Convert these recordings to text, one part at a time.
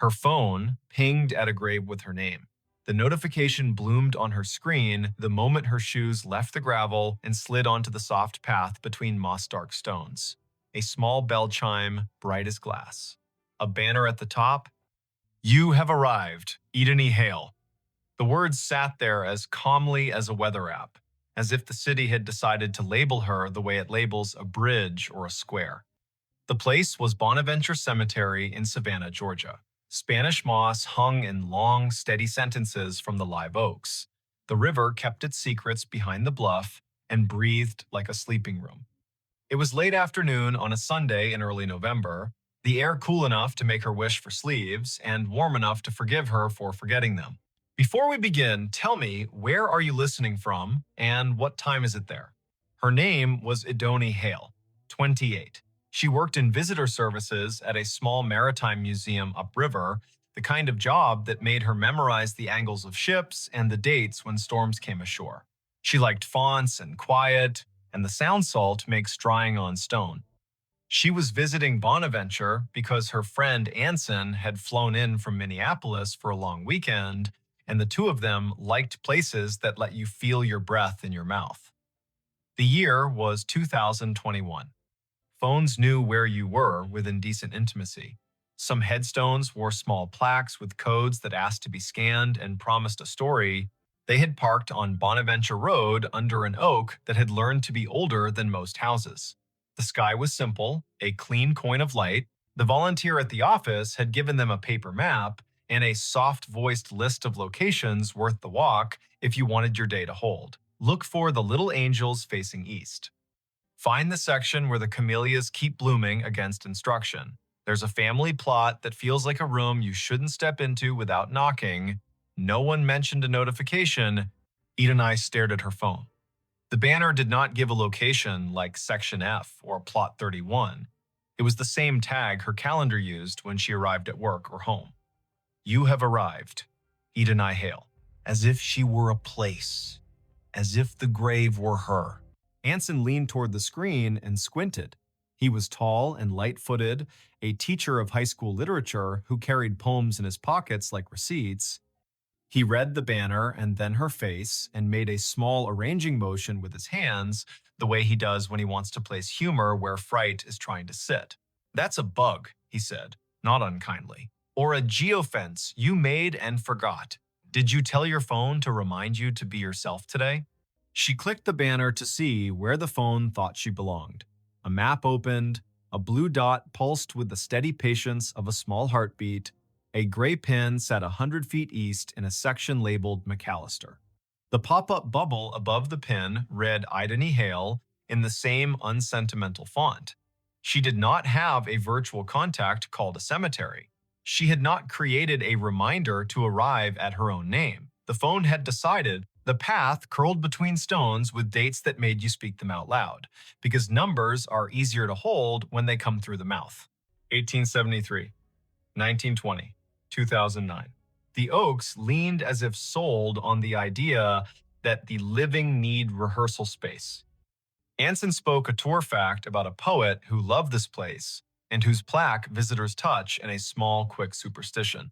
Her phone pinged at a grave with her name. The notification bloomed on her screen the moment her shoes left the gravel and slid onto the soft path between moss-dark stones. A small bell chime, bright as glass. A banner at the top. "You have arrived, Edeni Hale." The words sat there as calmly as a weather app, as if the city had decided to label her the way it labels a bridge or a square. The place was Bonaventure Cemetery in Savannah, Georgia. Spanish moss hung in long, steady sentences from the live oaks. The river kept its secrets behind the bluff and breathed like a sleeping room. It was late afternoon on a Sunday in early November, the air cool enough to make her wish for sleeves and warm enough to forgive her for forgetting them. Before we begin, tell me, where are you listening from and what time is it there? Her name was Edeni Hale, 28. She worked in visitor services at a small maritime museum upriver, the kind of job that made her memorize the angles of ships and the dates when storms came ashore. She liked fonts and quiet, and the sound salt makes drying on stone. She was visiting Bonaventure because her friend Anson had flown in from Minneapolis for a long weekend, and the two of them liked places that let you feel your breath in your mouth. The year was 2021. Phones knew where you were within decent intimacy. Some headstones wore small plaques with codes that asked to be scanned and promised a story. They had parked on Bonaventure Road under an oak that had learned to be older than most houses. The sky was simple, a clean coin of light. The volunteer at the office had given them a paper map and a soft-voiced list of locations worth the walk if you wanted your day to hold. Look for the little angels facing east. Find the section where the camellias keep blooming against instruction. There's a family plot that feels like a room you shouldn't step into without knocking. No one mentioned a notification. Edeni stared at her phone. The banner did not give a location like Section F or Plot 31. It was the same tag her calendar used when she arrived at work or home. "You have arrived, Edeni Hale." As if she were a place. As if the grave were her. Anson leaned toward the screen and squinted. He was tall and light-footed, a teacher of high school literature who carried poems in his pockets like receipts. He read the banner and then her face and made a small arranging motion with his hands, the way he does when he wants to place humor where fright is trying to sit. "That's a bug," he said, not unkindly. "Or a geofence you made and forgot. Did you tell your phone to remind you to be yourself today?" She clicked the banner to see where the phone thought she belonged. A map opened, a blue dot pulsed with the steady patience of a small heartbeat. A gray pin sat 100 feet east in a section labeled McAllister. The pop-up bubble above the pin read Edeni Hale in the same unsentimental font. She did not have a virtual contact called a cemetery. She had not created a reminder to arrive at her own name. The phone had decided the path curled between stones with dates that made you speak them out loud, because numbers are easier to hold when they come through the mouth. 1873, 1920, 2009. The oaks leaned as if sold on the idea that the living need rehearsal space. Anson spoke a tour fact about a poet who loved this place and whose plaque visitors touch in a small, quick superstition.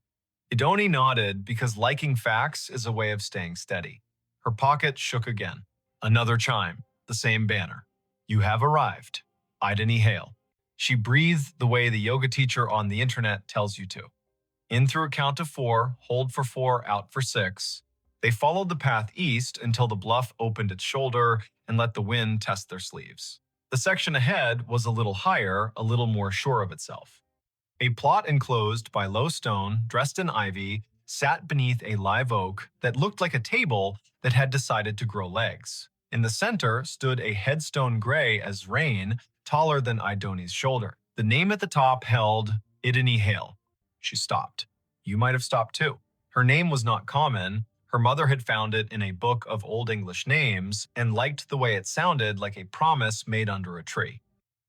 Edeni nodded because liking facts is a way of staying steady. Her pocket shook again. Another chime, the same banner. "You have arrived, Edeni Hale." She breathed the way the yoga teacher on the internet tells you to. In through a count of 4, hold for 4, out for 6. They followed the path east until the bluff opened its shoulder and let the wind test their sleeves. The section ahead was a little higher, a little more sure of itself. A plot enclosed by low stone, dressed in ivy, sat beneath a live oak that looked like a table that had decided to grow legs. In the center stood a headstone gray as rain, taller than Edeni's shoulder. The name at the top held Edeni Hale. She stopped. You might have stopped too. Her name was not common. Her mother had found it in a book of Old English names and liked the way it sounded like a promise made under a tree.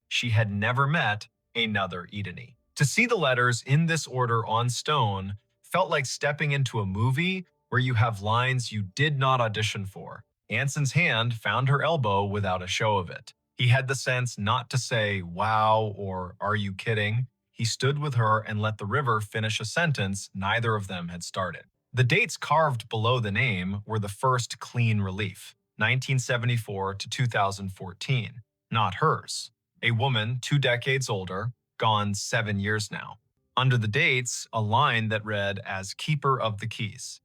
She had never met another Edeni. To see the letters in this order on stone felt like stepping into a movie where you have lines you did not audition for. Anson's hand found her elbow without a show of it. He had the sense not to say, "Wow," or "Are you kidding?" He stood with her and let the river finish a sentence neither of them had started. The dates carved below the name were the first clean relief, 1974 to 2014, not hers. A woman 2 decades older, gone 7 years now. Under the dates, a line that read as Keeper of the Keys.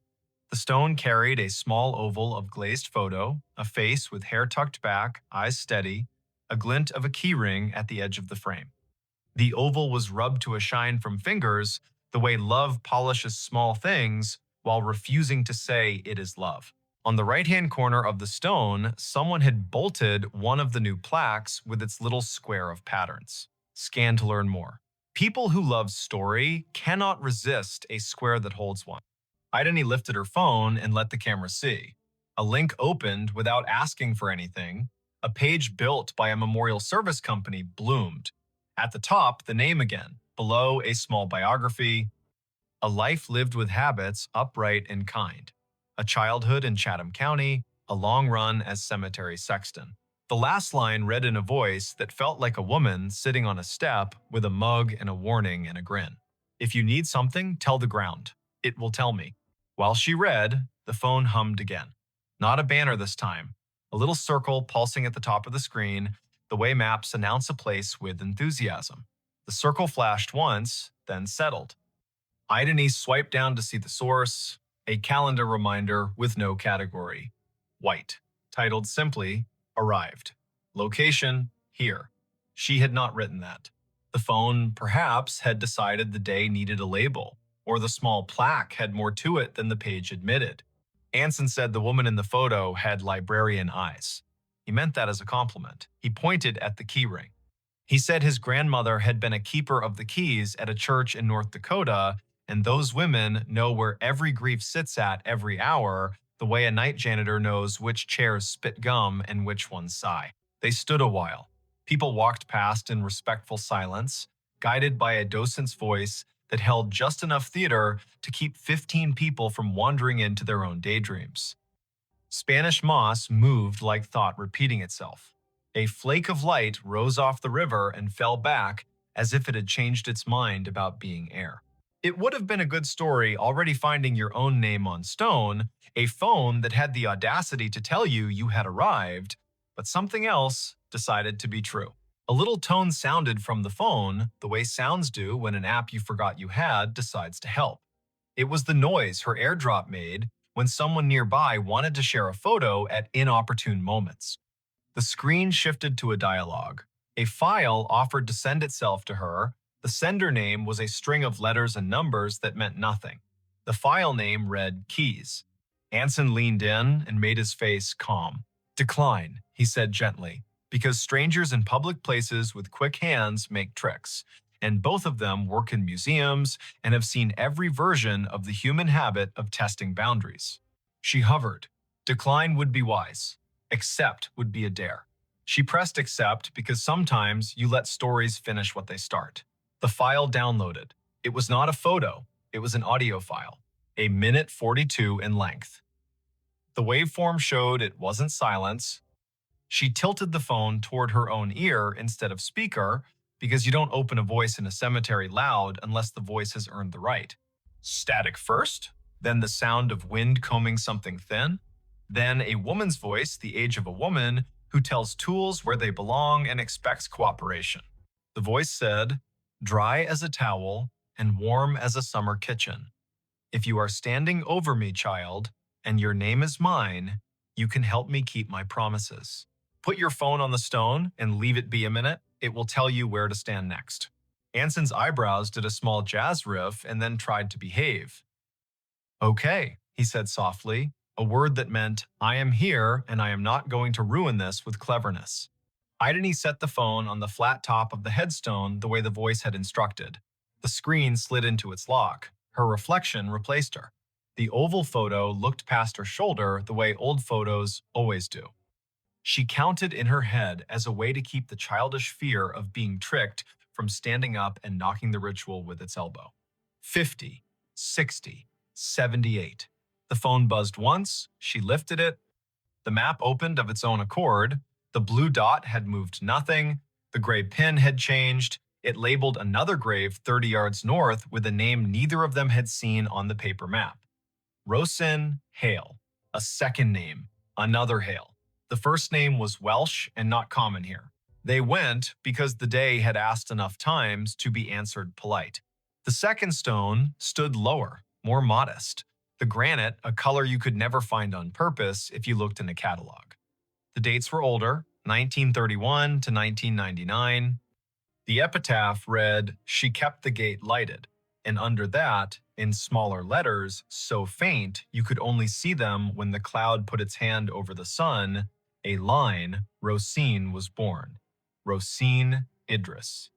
The stone carried a small oval of glazed photo, a face with hair tucked back, eyes steady, a glint of a keyring at the edge of the frame. The oval was rubbed to a shine from fingers, the way love polishes small things while refusing to say it is love. On the right-hand corner of the stone, someone had bolted one of the new plaques with its little square of patterns. Scan to learn more. People who love story cannot resist a square that holds one. Idani lifted her phone and let the camera see. A link opened without asking for anything. A page built by a memorial service company bloomed. At the top, the name again. Below, a small biography. A life lived with habits, upright and kind. A childhood in Chatham County, a long run as cemetery sexton. The last line read in a voice that felt like a woman sitting on a step with a mug and a warning and a grin. If you need something, tell the ground. It will tell me. While she read, the phone hummed again. Not a banner this time. A little circle pulsing at the top of the screen, the way maps announce a place with enthusiasm. The circle flashed once, then settled. Idani swiped down to see the source, a calendar reminder with no category. White, titled simply, Arrived. Location, here. She had not written that. The phone, perhaps, had decided the day needed a label, or the small plaque had more to it than the page admitted. Anson said the woman in the photo had librarian eyes. He meant that as a compliment. He pointed at the keyring. He said his grandmother had been a keeper of the keys at a church in North Dakota, and those women know where every grief sits at every hour, the way a night janitor knows which chairs spit gum and which ones sigh. They stood a while. People walked past in respectful silence, guided by a docent's voice that held just enough theater to keep 15 people from wandering into their own daydreams. Spanish moss moved like thought repeating itself. A flake of light rose off the river and fell back as if it had changed its mind about being air. It would have been a good story already finding your own name on stone, a phone that had the audacity to tell you you had arrived, but something else decided to be true. A little tone sounded from the phone, the way sounds do when an app you forgot you had decides to help. It was the noise her AirDrop made when someone nearby wanted to share a photo at inopportune moments. The screen shifted to a dialogue. A file offered to send itself to her. The sender name was a string of letters and numbers that meant nothing. The file name read Keys. Anson leaned in and made his face calm. Decline, he said gently, because strangers in public places with quick hands make tricks, and both of them work in museums and have seen every version of the human habit of testing boundaries. She hovered. Decline would be wise. Accept would be a dare. She pressed accept because sometimes you let stories finish what they start. The file downloaded. It was not a photo, it was an audio file, a minute 42 in length. The waveform showed it wasn't silence. She tilted the phone toward her own ear instead of speaker, because you don't open a voice in a cemetery loud unless the voice has earned the right. Static first, then the sound of wind combing something thin, then a woman's voice, the age of a woman, who tells tools where they belong and expects cooperation. The voice said, dry as a towel and warm as a summer kitchen. If you are standing over me, child, and your name is mine, you can help me keep my promises. Put your phone on the stone and leave it be a minute. It will tell you where to stand next. Anson's eyebrows did a small jazz riff and then tried to behave. Okay, he said softly, a word that meant, I am here and I am not going to ruin this with cleverness. Idani set the phone on the flat top of the headstone the way the voice had instructed. The screen slid into its lock. Her reflection replaced her. The oval photo looked past her shoulder the way old photos always do. She counted in her head as a way to keep the childish fear of being tricked from standing up and knocking the ritual with its elbow. 50, 60, 78. The phone buzzed once, she lifted it. The map opened of its own accord. The blue dot had moved nothing. The gray pin had changed. It labeled another grave 30 yards north with a name neither of them had seen on the paper map. Rosin Hale. A second name. Another Hale. The first name was Welsh and not common here. They went because the day had asked enough times to be answered polite. The second stone stood lower, more modest. The granite, a color you could never find on purpose if you looked in a catalog. The dates were older, 1931 to 1999. The epitaph read, "She kept the gate lighted," and under that, in smaller letters, so faint you could only see them when the cloud put its hand over the sun, a line, Rosine was born. Rosine Idris.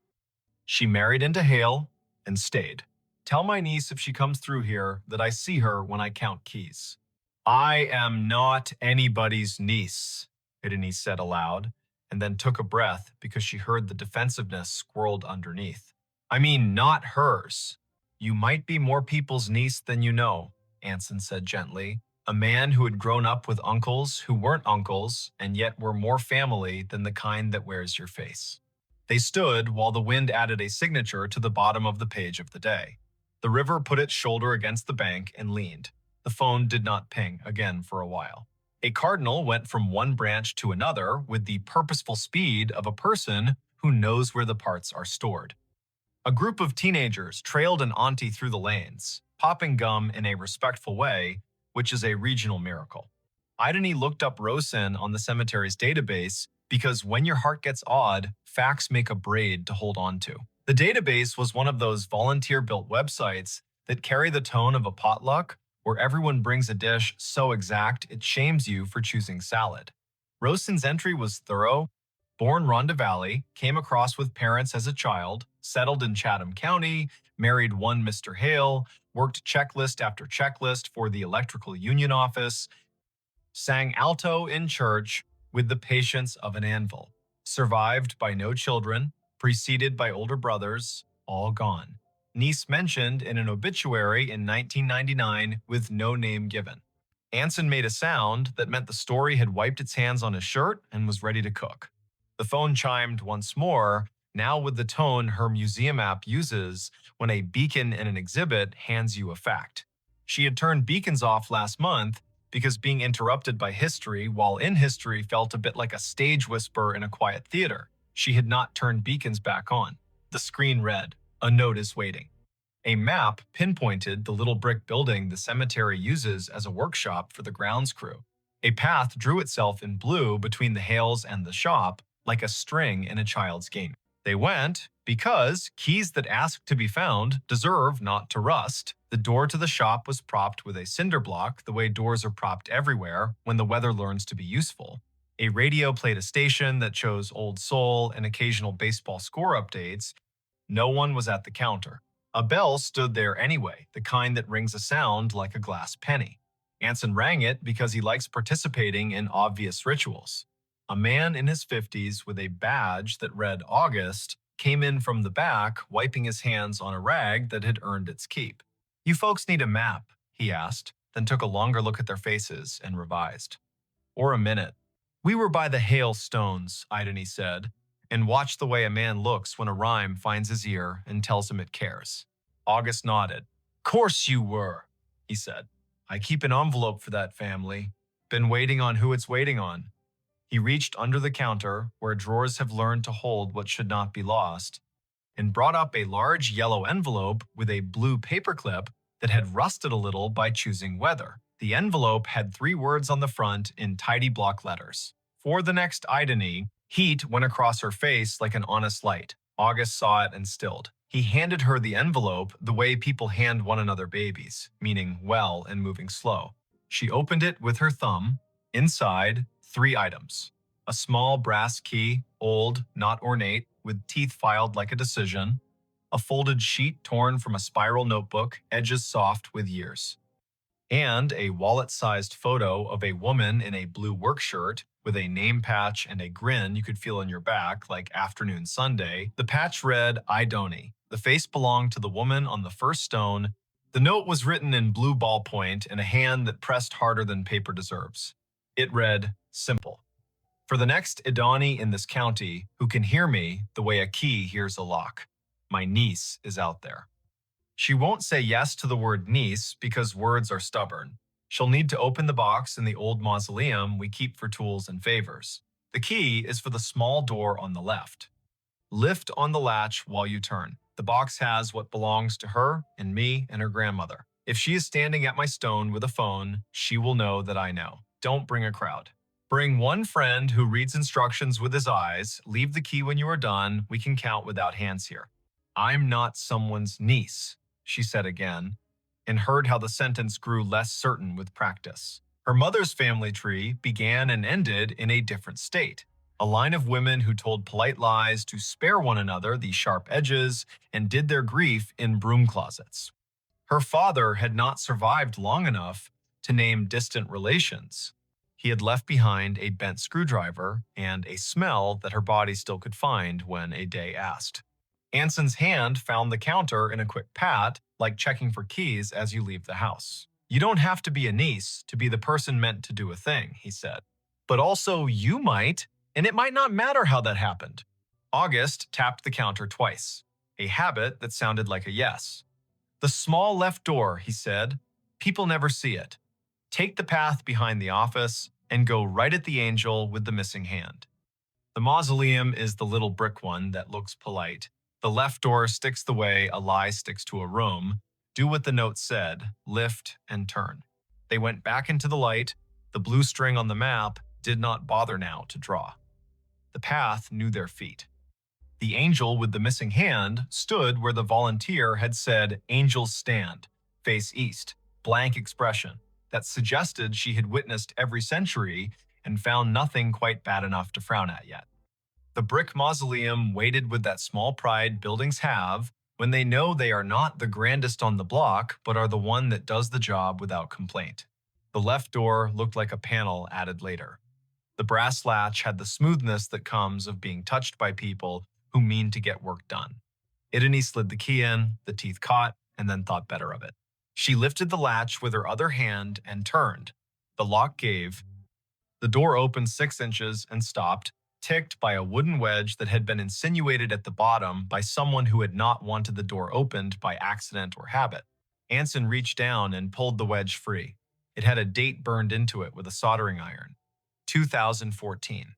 She married into Hale and stayed. Tell my niece if she comes through here that I see her when I count keys. I am not anybody's niece, Idini said aloud, and then took a breath because she heard the defensiveness squirreled underneath. I mean, not hers. You might be more people's niece than you know, Anson said gently, a man who had grown up with uncles who weren't uncles and yet were more family than the kind that wears your face. They stood while the wind added a signature to the bottom of the page of the day. The river put its shoulder against the bank and leaned. The phone did not ping again for a while. A cardinal went from one branch to another with the purposeful speed of a person who knows where the parts are stored. A group of teenagers trailed an auntie through the lanes, popping gum in a respectful way, which is a regional miracle. Idani looked up Rosen on the cemetery's database because when your heart gets odd, facts make a braid to hold on to. The database was one of those volunteer-built websites that carry the tone of a potluck where everyone brings a dish so exact it shames you for choosing salad. Rosen's entry was thorough. Born Rhonda Valley, came across with parents as a child, settled in Chatham County, married one Mr. Hale, worked checklist after checklist for the electrical union office, sang alto in church with the patience of an anvil, survived by no children, preceded by older brothers, all gone. Niece mentioned in an obituary in 1999 with no name given. Anson made a sound that meant the story had wiped its hands on his shirt and was ready to cook. The phone chimed once more, now with the tone her museum app uses when a beacon in an exhibit hands you a fact. She had turned beacons off last month because being interrupted by history while in history felt a bit like a stage whisper in a quiet theater. She had not turned beacons back on. The screen read, "A note is waiting." A map pinpointed the little brick building the cemetery uses as a workshop for the grounds crew. A path drew itself in blue between the Hales and the shop, like a string in a child's game. They went because keys that ask to be found deserve not to rust. The door to the shop was propped with a cinder block the way doors are propped everywhere when the weather learns to be useful. A radio played a station that chose Old Soul and occasional baseball score updates. No one was at the counter. A bell stood there anyway, the kind that rings a sound like a glass penny. Anson rang it because he likes participating in obvious rituals. A man in his 50s with a badge that read August came in from the back, wiping his hands on a rag that had earned its keep. "You folks need a map," he asked, then took a longer look at their faces and revised. "Or a minute." "We were by the Hale Stones," Idani said, and watched the way a man looks when a rhyme finds his ear and tells him it cares. August nodded. "Course you were," he said. "I keep an envelope for that family. Been waiting on who it's waiting on." He reached under the counter, where drawers have learned to hold what should not be lost, and brought up a large yellow envelope with a blue paperclip that had rusted a little by choosing weather. The envelope had 3 words on the front in tidy block letters. For the next Idani, heat went across her face like an honest light. August saw it and stilled. He handed her the envelope the way people hand one another babies, meaning well and moving slow. She opened it with her thumb. Inside, 3 items. A small brass key, old, not ornate, with teeth filed like a decision. A folded sheet torn from a spiral notebook, edges soft with years. And a wallet-sized photo of a woman in a blue work shirt with a name patch and a grin you could feel on your back like afternoon Sunday. The patch read, "I Donny." The face belonged to the woman on the first stone. The note was written in blue ballpoint in a hand that pressed harder than paper deserves. It read, simple. "For the next Idani in this county who can hear me the way a key hears a lock." My niece is out there. She won't say yes to the word niece because words are stubborn. She'll need to open the box in the old mausoleum we keep for tools and favors. The key is for the small door on the left. Lift on the latch while you turn. The box has what belongs to her and me and her grandmother. If she is standing at my stone with a phone, she will know that I know. Don't bring a crowd. Bring one friend who reads instructions with his eyes. Leave the key when you are done. We can count without hands here. I'm not someone's niece, she said again, and heard how the sentence grew less certain with practice. Her mother's family tree began and ended in a different state. A line of women who told polite lies to spare one another the sharp edges and did their grief in broom closets. Her father had not survived long enough to name distant relations. He had left behind a bent screwdriver and a smell that her body still could find when a day asked. Anson's hand found the counter in a quick pat, like checking for keys as you leave the house. You don't have to be a niece to be the person meant to do a thing, he said. But also you might, and it might not matter how that happened. August tapped the counter twice, a habit that sounded like a yes. The small left door, he said. People never see it. Take the path behind the office and go right at the angel with the missing hand. The mausoleum is the little brick one that looks polite. The left door sticks the way a lie sticks to a room. Do what the note said, lift and turn. They went back into the light. The blue string on the map did not bother now to draw. The path knew their feet. The angel with the missing hand stood where the volunteer had said, "Angels stand, face east," blank expression that suggested she had witnessed every century and found nothing quite bad enough to frown at yet. The brick mausoleum waited with that small pride buildings have when they know they are not the grandest on the block, but are the one that does the job without complaint. The left door looked like a panel added later. The brass latch had the smoothness that comes of being touched by people who mean to get work done. Idani slid the key in, the teeth caught, and then thought better of it. She lifted the latch with her other hand and turned. The lock gave. The door opened 6 inches and stopped, ticked by a wooden wedge that had been insinuated at the bottom by someone who had not wanted the door opened by accident or habit. Anson reached down and pulled the wedge free. It had a date burned into it with a soldering iron. 2014.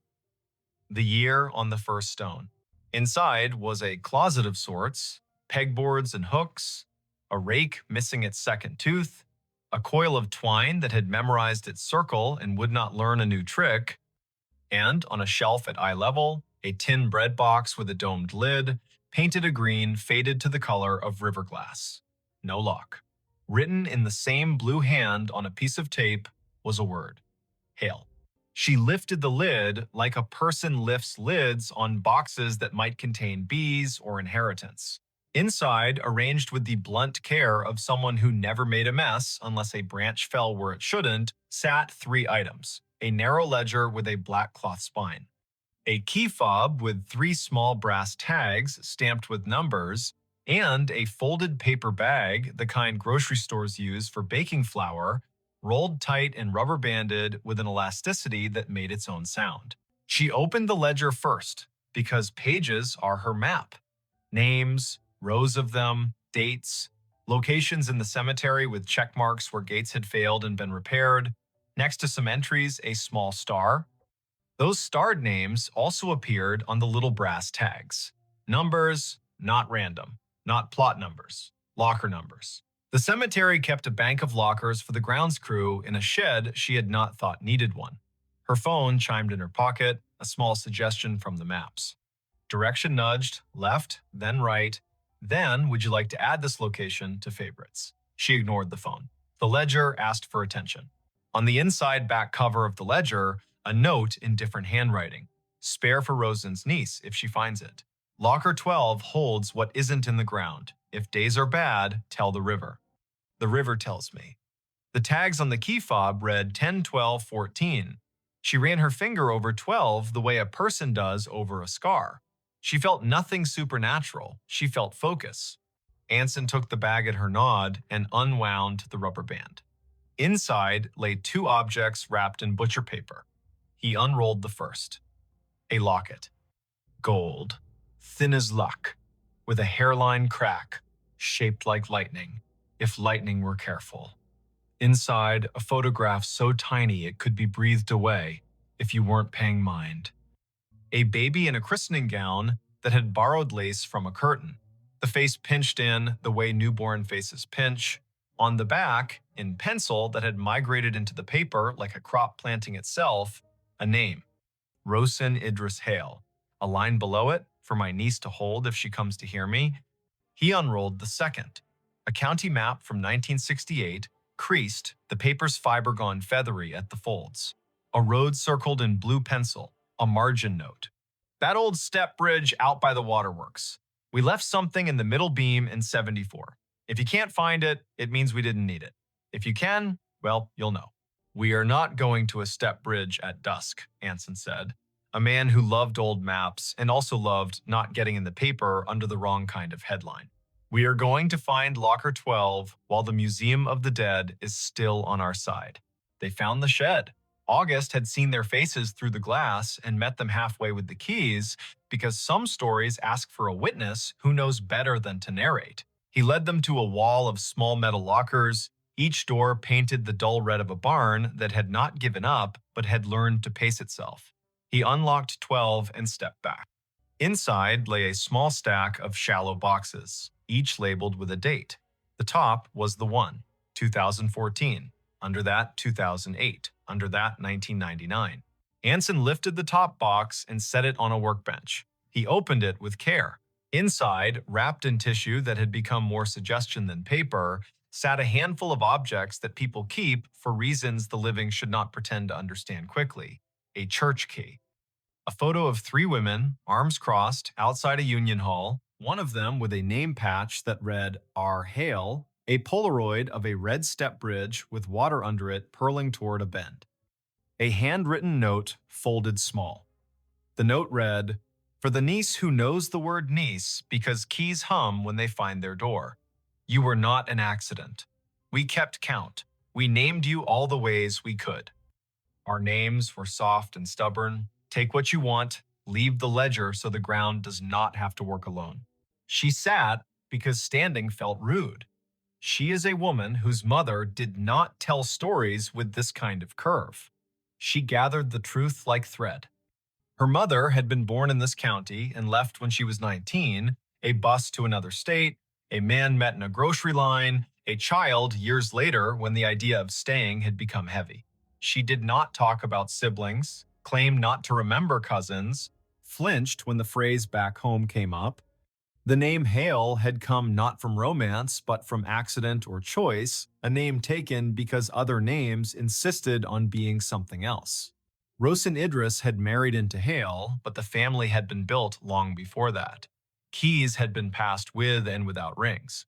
The year on the first stone. Inside was a closet of sorts, pegboards and hooks, a rake missing its second tooth, a coil of twine that had memorized its circle and would not learn a new trick, and on a shelf at eye level, a tin bread box with a domed lid, painted a green faded to the color of river glass. No lock. Written in the same blue hand on a piece of tape was a word: hail. She lifted the lid like a person lifts lids on boxes that might contain bees or inheritance. Inside, arranged with the blunt care of someone who never made a mess unless a branch fell where it shouldn't, sat 3 items: a narrow ledger with a black cloth spine, a key fob with 3 small brass tags stamped with numbers, and a folded paper bag, the kind grocery stores use for baking flour, rolled tight and rubber banded with an elasticity that made its own sound. She opened the ledger first because pages are her map. Names, rows of them, dates, locations in the cemetery with check marks where gates had failed and been repaired. Next to some entries, a small star. Those starred names also appeared on the little brass tags. Numbers, not random, not plot numbers, locker numbers. The cemetery kept a bank of lockers for the grounds crew in a shed she had not thought needed one. Her phone chimed in her pocket, a small suggestion from the maps. Direction nudged, left, then right. Then, would you like to add this location to favorites? She ignored the phone. The ledger asked for attention. On the inside back cover of the ledger, a note in different handwriting. Spare for Rosen's niece if she finds it. Locker 12 holds what isn't in the ground. If days are bad, tell the river. The river tells me. The tags on the key fob read 10, 12, 14. She ran her finger over 12 the way a person does over a scar. She felt nothing supernatural. She felt focus. Anson took the bag at her nod and unwound the rubber band. Inside lay 2 objects wrapped in butcher paper. He unrolled the first. A locket. Gold. Thin as luck. with a hairline crack, shaped like lightning, if lightning were careful. Inside, a photograph so tiny it could be breathed away if you weren't paying mind. A baby in a christening gown that had borrowed lace from a curtain, the face pinched in the way newborn faces pinch. On the back, in pencil that had migrated into the paper like a crop planting itself, a name, Rosin Idris Hale. A line below it, for my niece to hold if she comes to hear me. He unrolled the second, a county map from 1968, creased, the paper's fiber gone feathery at the folds. A road circled in blue pencil, a margin note. That old step bridge out by the waterworks. We left something in the middle beam in 74. If you can't find it, it means we didn't need it. If you can, well, you'll know. We are not going to a step bridge at dusk, Anson said, a man who loved old maps and also loved not getting in the paper under the wrong kind of headline. We are going to find Locker 12 while the Museum of the Dead is still on our side. They found the shed. August had seen their faces through the glass and met them halfway with the keys because some stories ask for a witness who knows better than to narrate. He led them to a wall of small metal lockers, each door painted the dull red of a barn that had not given up but had learned to pace itself. He unlocked 12 and stepped back. Inside lay a small stack of shallow boxes, each labeled with a date. The top was the 1, 2014. Under that, 2008. Under that, 1999. Anson lifted the top box and set it on a workbench. He opened it with care. Inside, wrapped in tissue that had become more suggestion than paper, sat a handful of objects that people keep for reasons the living should not pretend to understand quickly. A church key. A photo of 3 women, arms crossed, outside a union hall, one of them with a name patch that read R. Hale, a Polaroid of a red step bridge with water under it purling toward a bend. A handwritten note folded small. The note read, "For the niece who knows the word niece because keys hum when they find their door. You were not an accident. We kept count. We named you all the ways we could. Our names were soft and stubborn. Take what you want, leave the ledger so the ground does not have to work alone." She sat because standing felt rude. She is a woman whose mother did not tell stories with this kind of curve. She gathered the truth like thread. Her mother had been born in this county and left when she was 19, a bus to another state, a man met in a grocery line, a child years later when the idea of staying had become heavy. She did not talk about siblings, claimed not to remember cousins, flinched when the phrase back home came up. The name Hale had come not from romance, but from accident or choice, a name taken because other names insisted on being something else. Rosin Idris had married into Hale, but the family had been built long before that. Keys had been passed with and without rings.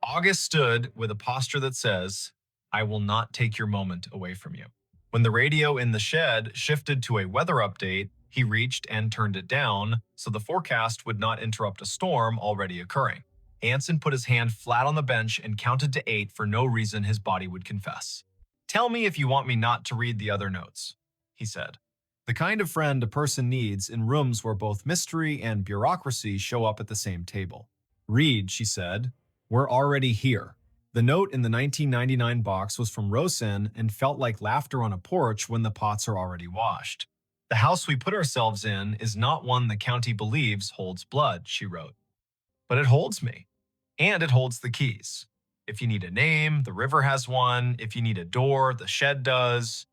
August stood with a posture that says, "I will not take your moment away from you." When the radio in the shed shifted to a weather update, he reached and turned it down so the forecast would not interrupt a storm already occurring. Anson put his hand flat on the bench and counted to 8 for no reason his body would confess. "Tell me if you want me not to read the other notes," he said. The kind of friend a person needs in rooms where both mystery and bureaucracy show up at the same table. "Read," she said. "We're already here." The note in the 1999 box was from Rosin and felt like laughter on a porch when the pots are already washed. "The house we put ourselves in is not one the county believes holds blood," she wrote. "But it holds me. And it holds the keys. If you need a name, the river has one. If you need a door, the shed does."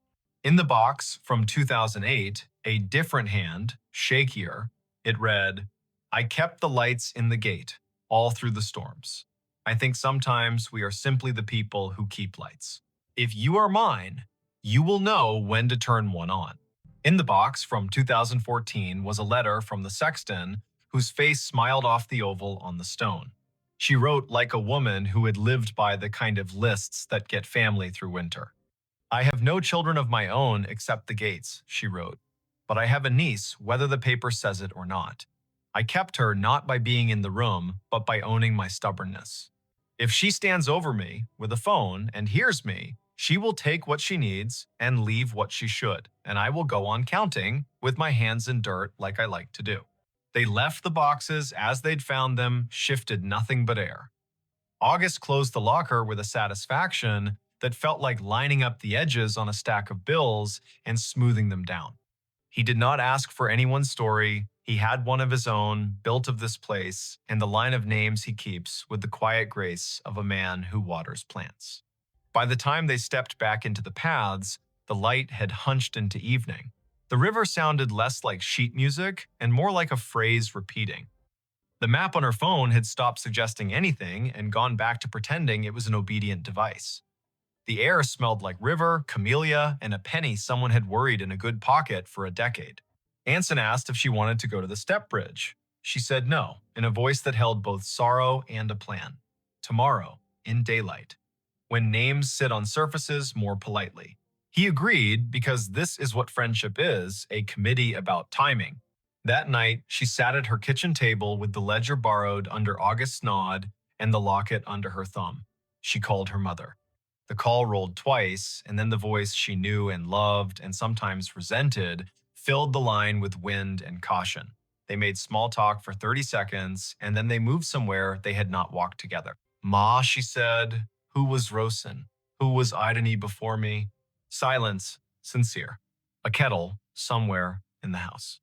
In the box from 2008, a different hand, shakier, it read, "I kept the lights in the gate, all through the storms. I think sometimes we are simply the people who keep lights. If you are mine, you will know when to turn one on." In the box from 2014 was a letter from the sexton whose face smiled off the oval on the stone. She wrote like a woman who had lived by the kind of lists that get family through winter. "I have no children of my own except the Gates," she wrote, "but I have a niece whether the paper says it or not. I kept her not by being in the room, but by owning my stubbornness. If she stands over me with a phone and hears me, she will take what she needs and leave what she should, and I will go on counting with my hands in dirt like I like to do." They left the boxes as they'd found them, shifted nothing but air. August closed the locker with a satisfaction that felt like lining up the edges on a stack of bills and smoothing them down. He did not ask for anyone's story. He had one of his own, built of this place, and the line of names he keeps with the quiet grace of a man who waters plants. By the time they stepped back into the paths, the light had hunched into evening. The river sounded less like sheet music and more like a phrase repeating. The map on her phone had stopped suggesting anything and gone back to pretending it was an obedient device. The air smelled like river, camellia, and a penny someone had worried in a good pocket for a decade. Anson asked if she wanted to go to the step bridge. She said no, in a voice that held both sorrow and a plan. Tomorrow, in daylight, when names sit on surfaces more politely. He agreed because this is what friendship is, a committee about timing. That night, she sat at her kitchen table with the ledger borrowed under August's nod and the locket under her thumb. She called her mother. The call rolled twice, and then the voice she knew and loved and sometimes resented filled the line with wind and caution. They made small talk for 30 seconds, and then they moved somewhere they had not walked together. "Ma," she said, "who was Rosen? Who was Idony before me?" Silence, sincere. A kettle somewhere in the house.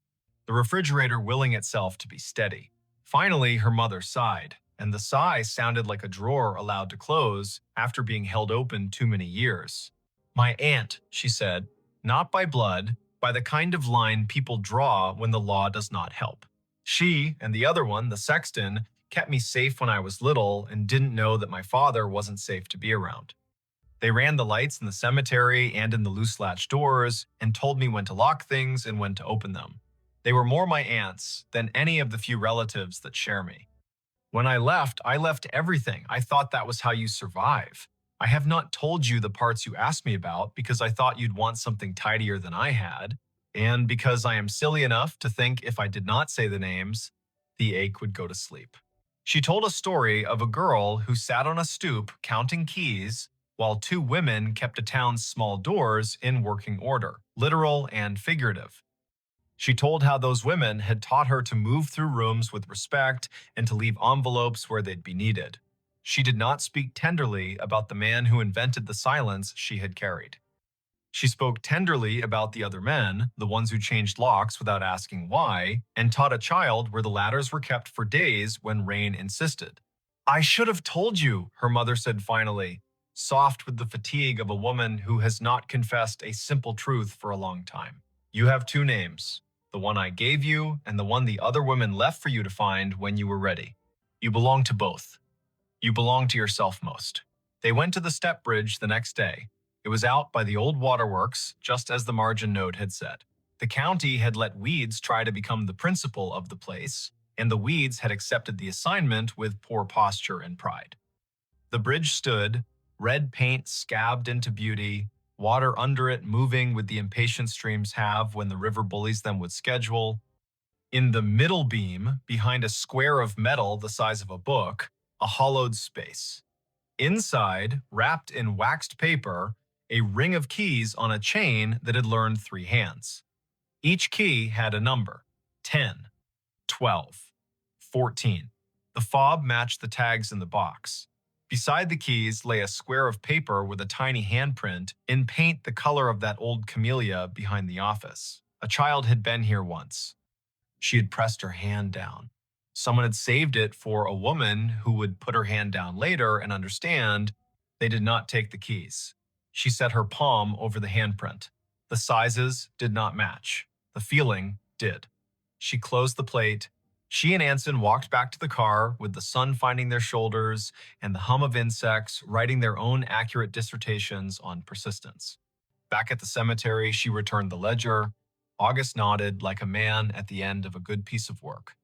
The refrigerator willing itself to be steady. Finally, her mother sighed, and the sigh sounded like a drawer allowed to close after being held open too many years. "My aunt," she said, "not by blood, by the kind of line people draw when the law does not help. She and the other one, the sexton, kept me safe when I was little and didn't know that my father wasn't safe to be around. They ran the lights in the cemetery and in the loose latch doors and told me when to lock things and when to open them. They were more my aunts than any of the few relatives that share me. When I left everything. I thought that was how you survive. I have not told you the parts you asked me about because I thought you'd want something tidier than I had, and because I am silly enough to think if I did not say the names, the ache would go to sleep." She told a story of a girl who sat on a stoop counting keys while two women kept a town's small doors in working order, literal and figurative. She told how those women had taught her to move through rooms with respect and to leave envelopes where they'd be needed. She did not speak tenderly about the man who invented the silence she had carried. She spoke tenderly about the other men, the ones who changed locks without asking why, and taught a child where the ladders were kept for days when rain insisted. "I should have told you," her mother said finally, soft with the fatigue of a woman who has not confessed a simple truth for a long time. "You have two names, the one I gave you and the one the other women left for you to find when you were ready. You belong to both. You belong to yourself most." They went to the step bridge the next day. It was out by the old waterworks, just as the margin note had said. The county had let weeds try to become the principal of the place, and the weeds had accepted the assignment with poor posture and pride. The bridge stood, red paint scabbed into beauty, water under it moving with the impatient streams have when the river bullies them with schedule. In the middle beam, behind a square of metal the size of a book, a hollowed space. Inside, wrapped in waxed paper, a ring of keys on a chain that had learned 3 hands. Each key had a number: 10, 12, 14. The fob matched the tags in the box. Beside the keys lay a square of paper with a tiny handprint in paint the color of that old camellia behind the office. A child had been here once. She had pressed her hand down. Someone had saved it for a woman who would put her hand down later and understand they did not take the keys. She set her palm over the handprint. The sizes did not match. The feeling did. She closed the plate. She and Anson walked back to the car with the sun finding their shoulders and the hum of insects writing their own accurate dissertations on persistence. Back at the cemetery, she returned the ledger. August nodded like a man at the end of a good piece of work.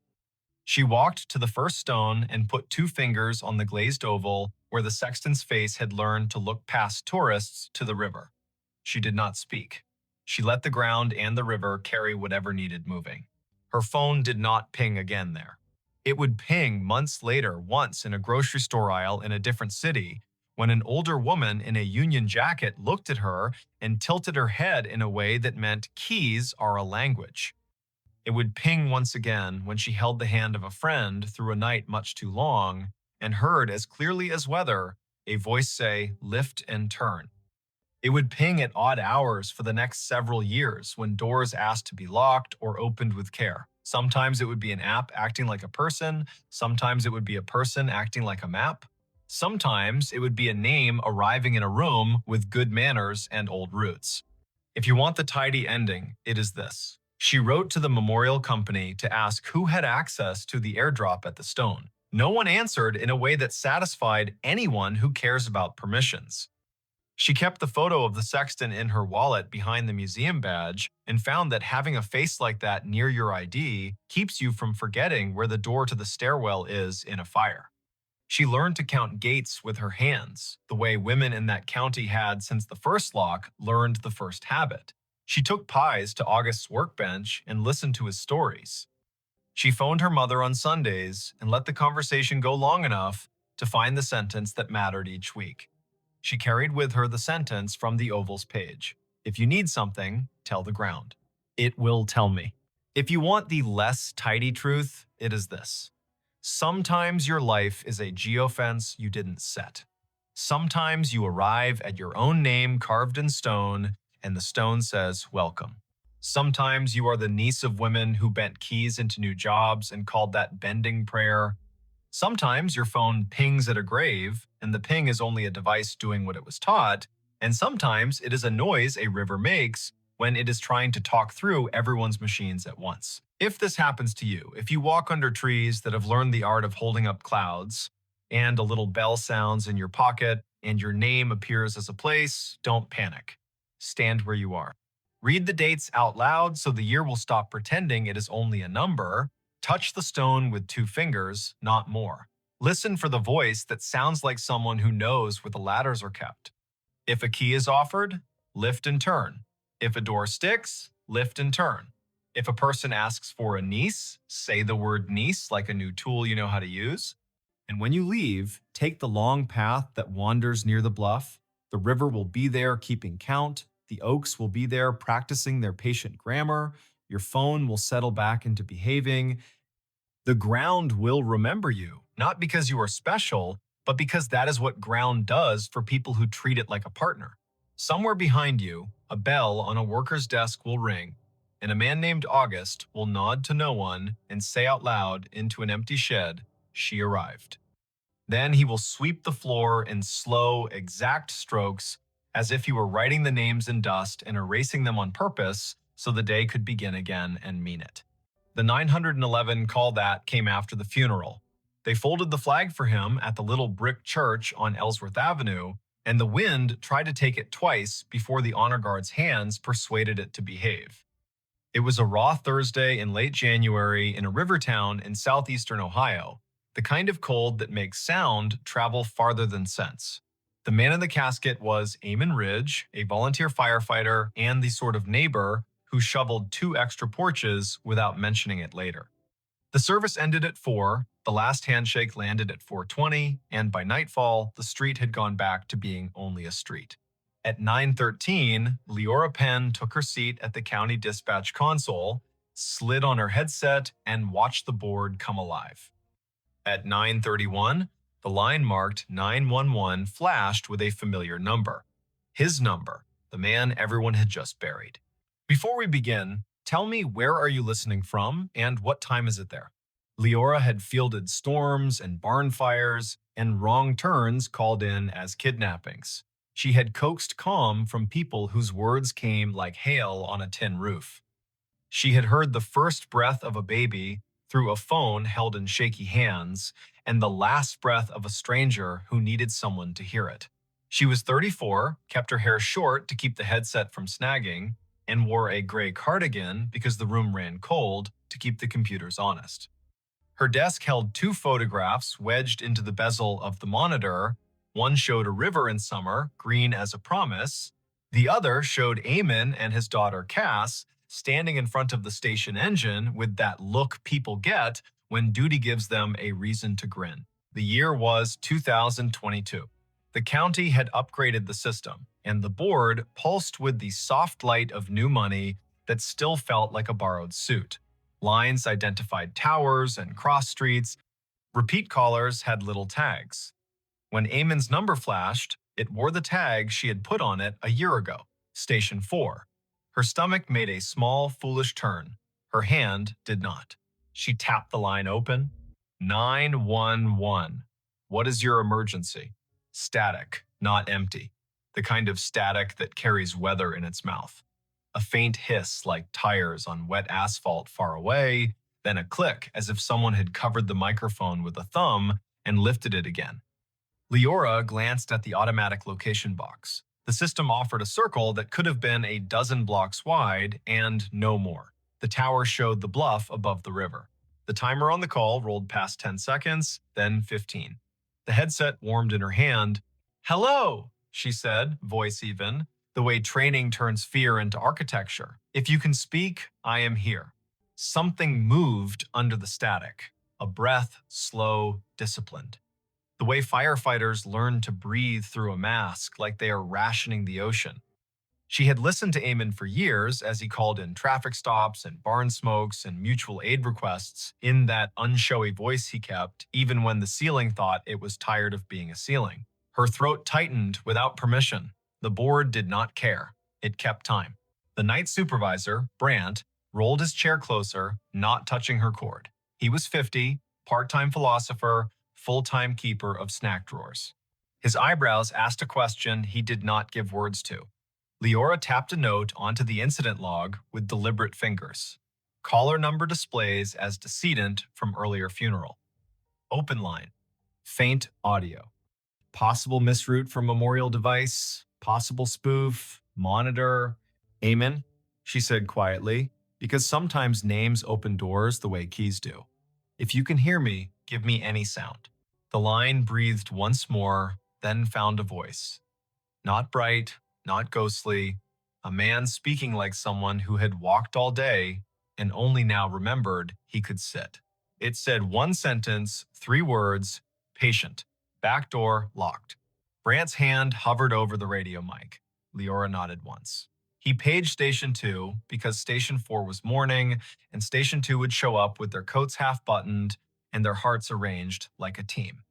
She walked to the first stone and put 2 fingers on the glazed oval where the sexton's face had learned to look past tourists to the river. She did not speak. She let the ground and the river carry whatever needed moving. Her phone did not ping again there. It would ping months later, once in a grocery store aisle in a different city, when an older woman in a Union jacket looked at her and tilted her head in a way that meant keys are a language. It would ping once again when she held the hand of a friend through a night much too long and heard as clearly as weather a voice say, "Lift and turn." It would ping at odd hours for the next several years when doors asked to be locked or opened with care. Sometimes it would be an app acting like a person, sometimes it would be a person acting like a map, sometimes it would be a name arriving in a room with good manners and old roots. If you want the tidy ending, it is this. She wrote to the memorial company to ask who had access to the airdrop at the stone. No one answered in a way that satisfied anyone who cares about permissions. She kept the photo of the sexton in her wallet behind the museum badge and found that having a face like that near your ID keeps you from forgetting where the door to the stairwell is in a fire. She learned to count gates with her hands, the way women in that county had since the first lock learned the first habit. She took pies to August's workbench and listened to his stories. She phoned her mother on Sundays and let the conversation go long enough to find the sentence that mattered each week. She carried with her the sentence from the Oval's page. If you need something, tell the ground. It will tell me. If you want the less tidy truth, it is this. Sometimes your life is a geofence you didn't set. Sometimes you arrive at your own name carved in stone, and the stone says, "Welcome." Sometimes you are the niece of women who bent keys into new jobs and called that bending prayer. Sometimes your phone pings at a grave, and the ping is only a device doing what it was taught, and sometimes it is a noise a river makes when it is trying to talk through everyone's machines at once. If this happens to you, if you walk under trees that have learned the art of holding up clouds, and a little bell sounds in your pocket, and your name appears as a place, don't panic. Stand where you are. Read the dates out loud so the year will stop pretending it is only a number. Touch the stone with 2 fingers, not more. Listen for the voice that sounds like someone who knows where the ladders are kept. If a key is offered, lift and turn. If a door sticks, lift and turn. If a person asks for a niece, say the word niece like a new tool you know how to use. And when you leave, take the long path that wanders near the bluff. The river will be there keeping count. The oaks will be there practicing their patient grammar. Your phone will settle back into behaving. The ground will remember you, not because you are special, but because that is what ground does for people who treat it like a partner. Somewhere behind you, a bell on a worker's desk will ring, and a man named August will nod to no one and say out loud into an empty shed, "She arrived." Then he will sweep the floor in slow, exact strokes as if he were writing the names in dust and erasing them on purpose so the day could begin again and mean it. The 911 call that came after the funeral. They folded the flag for him at the little brick church on Ellsworth Avenue, and the wind tried to take it twice before the honor guard's hands persuaded it to behave. It was a raw Thursday in late January in a river town in southeastern Ohio, the kind of cold that makes sound travel farther than sense. The man in the casket was Eamon Ridge, a volunteer firefighter and the sort of neighbor who shoveled 2 extra porches without mentioning it later. The service ended at 4, the last handshake landed at 4:20, and by nightfall, the street had gone back to being only a street. At 9:13, Leora Penn took her seat at the county dispatch console, slid on her headset, and watched the board come alive. At 9:31, the line marked 911 flashed with a familiar number. His number, the man everyone had just buried. Before we begin, tell me where are you listening from and what time is it there? Leora had fielded storms and barn fires and wrong turns called in as kidnappings. She had coaxed calm from people whose words came like hail on a tin roof. She had heard the first breath of a baby through a phone held in shaky hands and the last breath of a stranger who needed someone to hear it. She was 34, kept her hair short to keep the headset from snagging, and wore a gray cardigan because the room ran cold to keep the computers honest. Her desk held 2 photographs wedged into the bezel of the monitor. One showed a river in summer, green as a promise. The other showed Eamon and his daughter Cass standing in front of the station engine with that look people get when duty gives them a reason to grin. The year was 2022. The county had upgraded the system, and the board pulsed with the soft light of new money that still felt like a borrowed suit. Lines identified towers and cross streets. Repeat callers had little tags. When Eamon's number flashed, it wore the tag she had put on it a year ago, Station 4. Her stomach made a small, foolish turn. Her hand did not. She tapped the line open. 911. What is your emergency? Static, not empty. The kind of static that carries weather in its mouth. A faint hiss like tires on wet asphalt far away, then a click as if someone had covered the microphone with a thumb and lifted it again. Leora glanced at the automatic location box. The system offered a circle that could have been a dozen blocks wide and no more. The tower showed the bluff above the river. The timer on the call rolled past 10 seconds, then 15. The headset warmed in her hand. "Hello," she said, voice even, the way training turns fear into architecture. "If you can speak, I am here." Something moved under the static. A breath, slow, disciplined. The way firefighters learn to breathe through a mask like they are rationing the ocean. She had listened to Eamon for years as he called in traffic stops and barn smokes and mutual aid requests in that unshowy voice he kept, even when the ceiling thought it was tired of being a ceiling. Her throat tightened without permission. The board did not care. It kept time. The night supervisor, Brandt, rolled his chair closer, not touching her cord. He was 50, part-time philosopher, full-time keeper of snack drawers. His eyebrows asked a question he did not give words to. Leora tapped a note onto the incident log with deliberate fingers. Caller number displays as decedent from earlier funeral. Open line. Faint audio. Possible misroute from memorial device. Possible spoof. Monitor. "Eamon," she said quietly, because sometimes names open doors the way keys do. "If you can hear me, give me any sound." The line breathed once more, then found a voice. Not bright, not ghostly, a man speaking like someone who had walked all day and only now remembered he could sit. It said one sentence, 3 words, patient, back door locked. Brandt's hand hovered over the radio mic. Leora nodded once. He paged Station 2 because Station 4 was morning, and Station 2 would show up with their coats half buttoned and their hearts arranged like a team.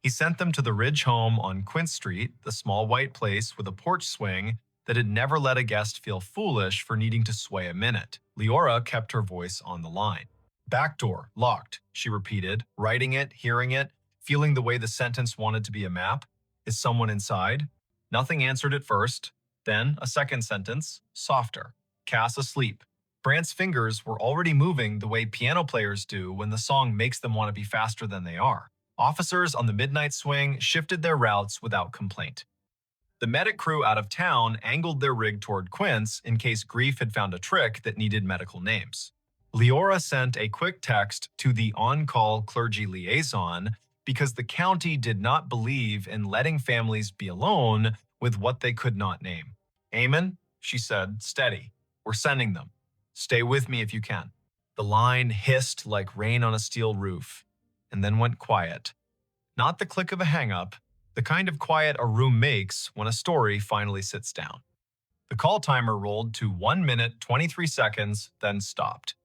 He sent them to the Ridge home on Quint Street, the small white place with a porch swing that had never let a guest feel foolish for needing to sway a minute. Leora kept her voice on the line. "Back door, locked," she repeated, writing it, hearing it, feeling the way the sentence wanted to be a map. "Is someone inside?" Nothing answered at first. Then a second sentence, softer. "Cass asleep." Brandt's fingers were already moving the way piano players do when the song makes them want to be faster than they are. Officers on the midnight swing shifted their routes without complaint. The medic crew out of town angled their rig toward Quince in case Grief had found a trick that needed medical names. Leora sent a quick text to the on-call clergy liaison because the county did not believe in letting families be alone with what they could not name. "Eamon," she said, steady. "We're sending them. Stay with me if you can." The line hissed like rain on a steel roof, and then went quiet. Not the click of a hang-up, the kind of quiet a room makes when a story finally sits down. The call timer rolled to 1 minute 23 seconds, then stopped.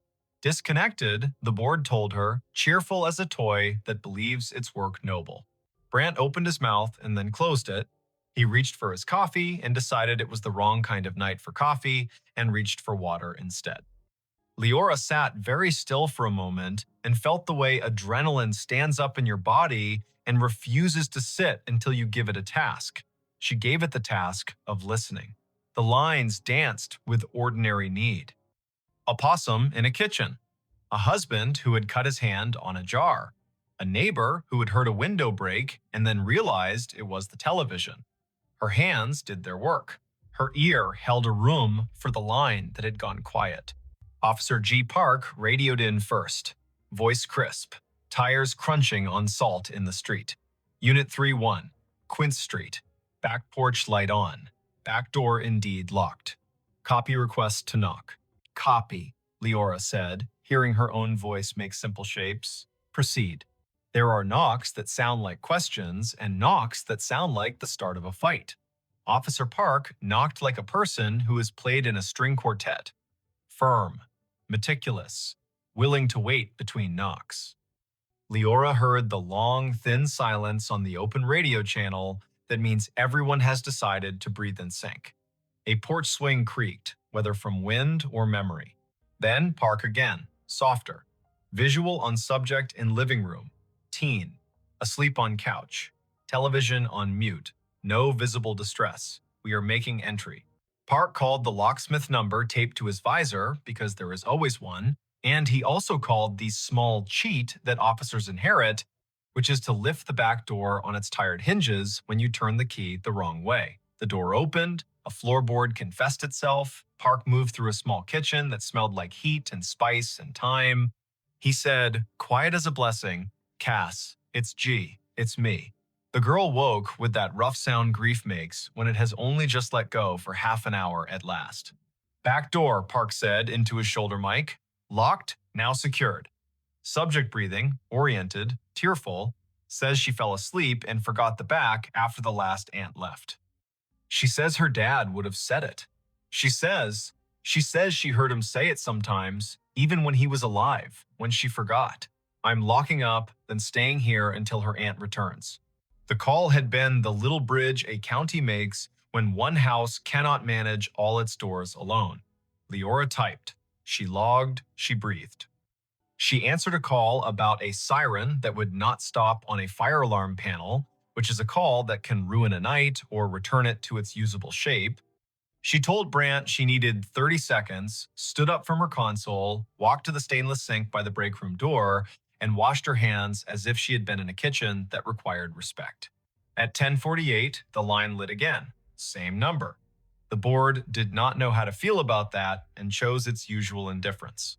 Disconnected, the board told her, cheerful as a toy that believes its work noble. Brandt opened his mouth and then closed it. He reached for his coffee and decided it was the wrong kind of night for coffee and reached for water instead. Leora sat very still for a moment and felt the way adrenaline stands up in your body and refuses to sit until you give it a task. She gave it the task of listening. The lines danced with ordinary need. A possum in a kitchen. A husband who had cut his hand on a jar. A neighbor who had heard a window break and then realized it was the television. Her hands did their work. Her ear held a room for the line that had gone quiet. Officer G. Park radioed in first. Voice crisp. Tires crunching on salt in the street. Unit 3-1. Quince Street. Back porch light on. Back door indeed locked. Copy request to knock. "Copy," Leora said, hearing her own voice make simple shapes. "Proceed." There are knocks that sound like questions and knocks that sound like the start of a fight. Officer Park knocked like a person who has played in a string quartet. Firm. Meticulous. willing to wait between knocks. Leora heard the long, thin silence on the open radio channel that means everyone has decided to breathe in sync. A porch swing creaked, whether from wind or memory. Then Park again, softer. Visual on subject in living room. Teen. Asleep on couch. Television on mute. No visible distress. We are making entry. Park called the locksmith number taped to his visor, because there is always one, and he also called the small cheat that officers inherit, which is to lift the back door on its tired hinges when you turn the key the wrong way. The door opened, a floorboard confessed itself. Park moved through a small kitchen that smelled like heat and spice and thyme. He said, quiet as a blessing, Cass, it's G, it's me. The girl woke with that rough sound grief makes when it has only just let go for half an hour at last. Back door, Park said into his shoulder mic. Locked, now secured. Subject breathing, oriented, tearful, says she fell asleep and forgot the back after the last aunt left. She says her dad would have said it. She says she heard him say it sometimes, even when he was alive, when she forgot. I'm locking up, then staying here until her aunt returns. The call had been the little bridge a county makes when one house cannot manage all its doors alone. Leora typed. She logged, she breathed. She answered a call about a siren that would not stop on a fire alarm panel, which is a call that can ruin a night or return it to its usable shape. She told Brant she needed 30 seconds, stood up from her console, walked to the stainless sink by the break room door, and washed her hands as if she had been in a kitchen that required respect. At 10:48, the line lit again. Same number. The board did not know how to feel about that and chose its usual indifference.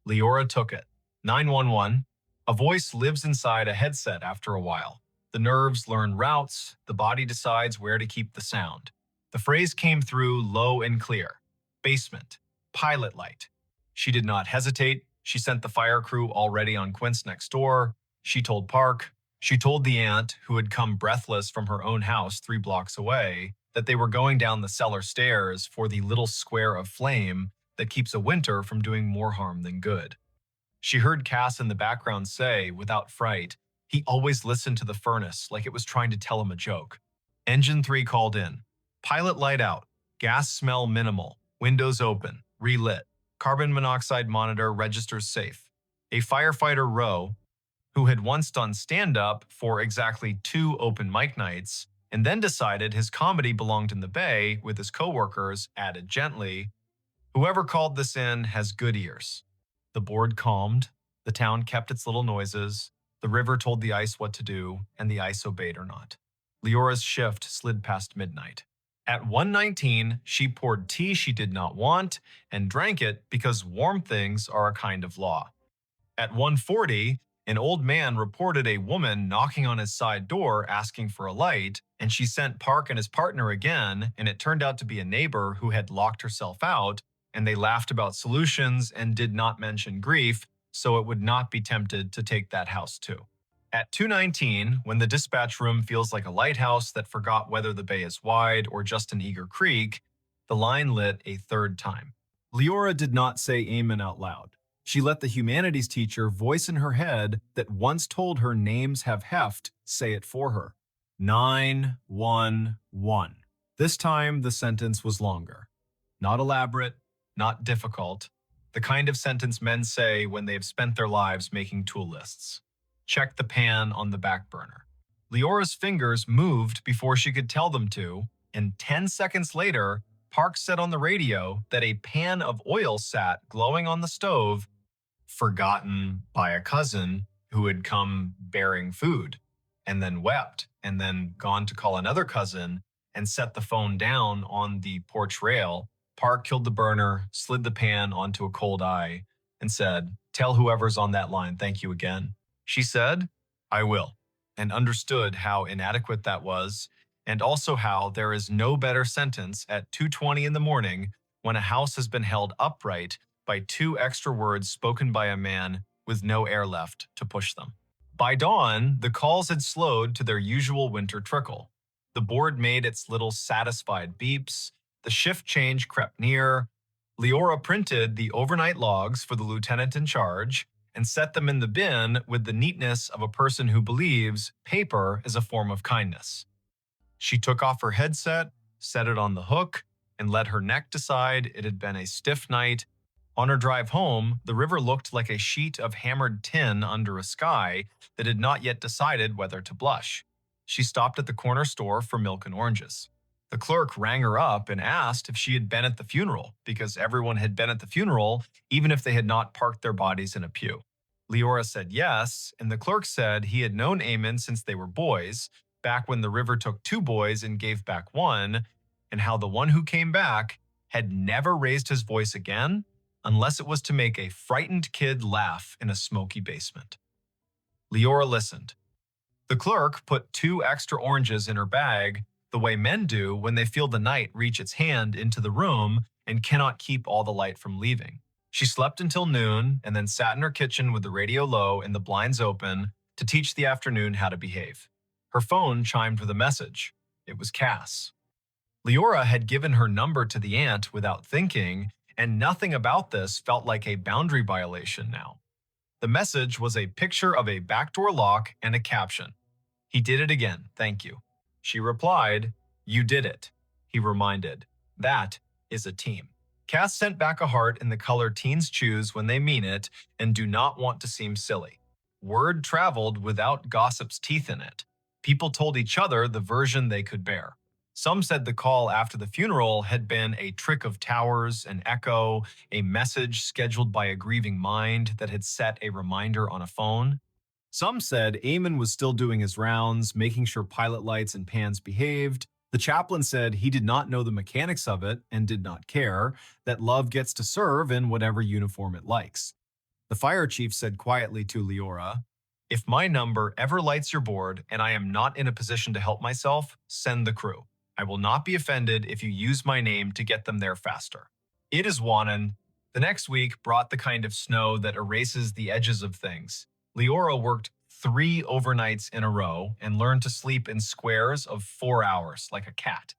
Leora took it. 911. A voice lives inside a headset after a while. The nerves learn routes, the body decides where to keep the sound. The phrase came through low and clear. Basement. Pilot light. She did not hesitate. She sent the fire crew already on Quince next door. She told Park. She told the aunt, who had come breathless from her own house 3 blocks away, that they were going down the cellar stairs for the little square of flame that keeps a winter from doing more harm than good. She heard Cass in the background say, without fright, he always listened to the furnace like it was trying to tell him a joke. Engine 3 called in. Pilot light out. Gas smell minimal. Windows open. Relit. Carbon monoxide monitor registers safe. A firefighter Rowe, who had once done stand-up for exactly 2 open mic nights, and then decided his comedy belonged in the Bay with his coworkers, added gently, whoever called this in has good ears. The board calmed. The town kept its little noises. The river told the ice what to do, and the ice obeyed or not. Leora's shift slid past midnight. At 1:19, she poured tea she did not want and drank it because warm things are a kind of law. At 1:40, an old man reported a woman knocking on his side door asking for a light, and she sent Park and his partner again, and it turned out to be a neighbor who had locked herself out, and they laughed about solutions and did not mention grief, so it would not be tempted to take that house too. At 2:19, when the dispatch room feels like a lighthouse that forgot whether the bay is wide or just an eager creek, the line lit a 3rd time. Leora did not say amen out loud. She let the humanities teacher voice in her head that once told her names have heft say it for her. 911. This time the sentence was longer. Not elaborate, not difficult. The kind of sentence men say when they have spent their lives making tool lists. Check the pan on the back burner. Leora's fingers moved before she could tell them to, and 10 seconds later, Park said on the radio that a pan of oil sat glowing on the stove, forgotten by a cousin who had come bearing food, and then wept, and then gone to call another cousin and set the phone down on the porch rail. Park killed the burner, slid the pan onto a cold eye, and said, "Tell whoever's on that line thank you again." She said, "I will," and understood how inadequate that was, and also how there is no better sentence at 2:20 in the morning when a house has been held upright by 2 extra words spoken by a man with no air left to push them. By dawn, the calls had slowed to their usual winter trickle. The board made its little satisfied beeps, the shift change crept near, Leora printed the overnight logs for the lieutenant in charge and set them in the bin with the neatness of a person who believes paper is a form of kindness. She took off her headset, set it on the hook, and let her neck decide it had been a stiff night. On her drive home, the river looked like a sheet of hammered tin under a sky that had not yet decided whether to blush. She stopped at the corner store for milk and oranges. The clerk rang her up and asked if she had been at the funeral, because everyone had been at the funeral, even if they had not parked their bodies in a pew. Leora said yes, and the clerk said he had known Eamon since they were boys, back when the river took two boys and gave back one, and how the one who came back had never raised his voice again unless it was to make a frightened kid laugh in a smoky basement. Leora listened. The clerk put 2 extra oranges in her bag, the way men do when they feel the night reach its hand into the room and cannot keep all the light from leaving. She slept until noon and then sat in her kitchen with the radio low and the blinds open to teach the afternoon how to behave. Her phone chimed with a message. It was Cass. Leora had given her number to the aunt without thinking, and nothing about this felt like a boundary violation now. The message was a picture of a backdoor lock and a caption. He did it again, thank you. She replied, you did it. He reminded, that is a team. Cass sent back a heart in the color teens choose when they mean it and do not want to seem silly. Word traveled without gossip's teeth in it. People told each other the version they could bear. Some said the call after the funeral had been a trick of towers, an echo, a message scheduled by a grieving mind that had set a reminder on a phone. Some said Eamon was still doing his rounds, making sure pilot lights and pans behaved. The chaplain said he did not know the mechanics of it and did not care, that love gets to serve in whatever uniform it likes. The fire chief said quietly to Leora, if my number ever lights your board and I am not in a position to help myself, send the crew. I will not be offended if you use my name to get them there faster. It is Wannon. The next week brought the kind of snow that erases the edges of things. Leora worked 3 overnights in a row and learned to sleep in squares of 4 hours like a cat.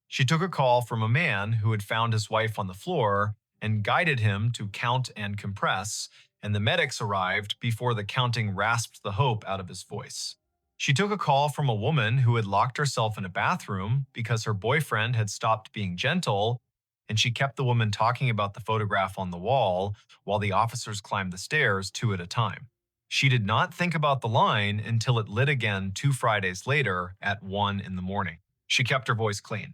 She took a call from a man who had found his wife on the floor and guided him to count and compress, and the medics arrived before the counting rasped the hope out of his voice. She took a call from a woman who had locked herself in a bathroom because her boyfriend had stopped being gentle, and she kept the woman talking about the photograph on the wall while the officers climbed the stairs 2 at a time. She did not think about the line until it lit again 2 Fridays later at 1 in the morning. She kept her voice clean.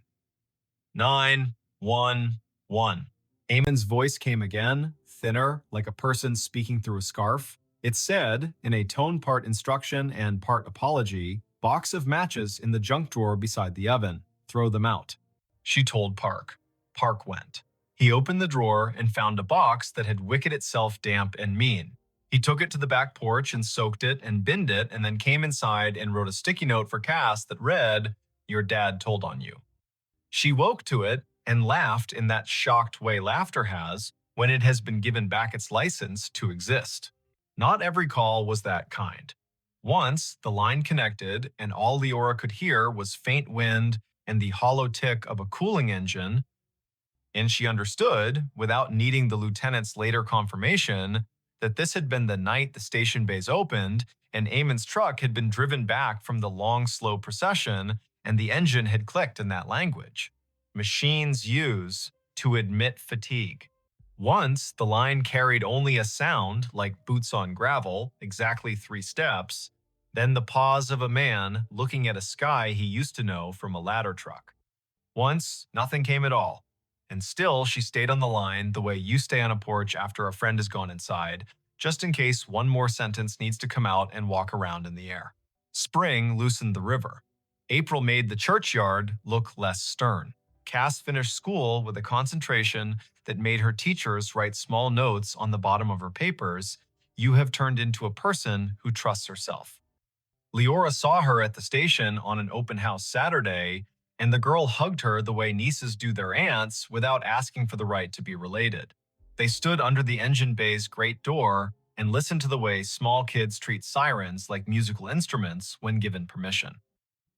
911. Eamon's voice came again, thinner, like a person speaking through a scarf. It said, in a tone part instruction and part apology, box of matches in the junk drawer beside the oven. Throw them out. She told Park. Park went. He opened the drawer and found a box that had wicked itself damp and mean. He took it to the back porch and soaked it and binned it and then came inside and wrote a sticky note for Cass that read, your dad told on you. She woke to it and laughed in that shocked way laughter has when it has been given back its license to exist. Not every call was that kind. Once, the line connected, and all Leora could hear was faint wind and the hollow tick of a cooling engine, and she understood, without needing the lieutenant's later confirmation, that this had been the night the station bays opened, and Eamon's truck had been driven back from the long, slow procession, and the engine had clicked in that language. Machines use to admit fatigue. Once, the line carried only a sound, like boots on gravel, exactly 3 steps, then the pause of a man looking at a sky he used to know from a ladder truck. Once, nothing came at all, and still she stayed on the line the way you stay on a porch after a friend has gone inside, just in case one more sentence needs to come out and walk around in the air. Spring loosened the river. April made the churchyard look less stern. Cass finished school with a concentration that made her teachers write small notes on the bottom of her papers, you have turned into a person who trusts herself. Leora saw her at the station on an open house Saturday, and the girl hugged her the way nieces do their aunts without asking for the right to be related. They stood under the engine bay's great door and listened to the way small kids treat sirens like musical instruments when given permission.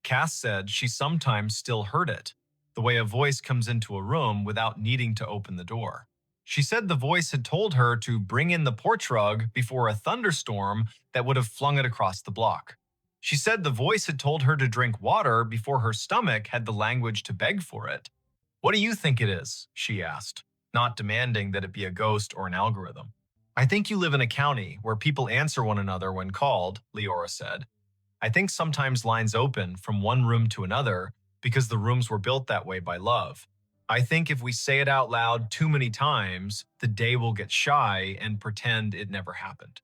Cass said she sometimes still heard it, the way a voice comes into a room without needing to open the door. She said the voice had told her to bring in the porch rug before a thunderstorm that would have flung it across the block. She said the voice had told her to drink water before her stomach had the language to beg for it. "What do you think it is?" she asked, not demanding that it be a ghost or an algorithm. "I think you live in a county where people answer one another when called," Leora said. "I think sometimes lines open from one room to another because the rooms were built that way by love. I think if we say it out loud too many times, the day will get shy and pretend it never happened.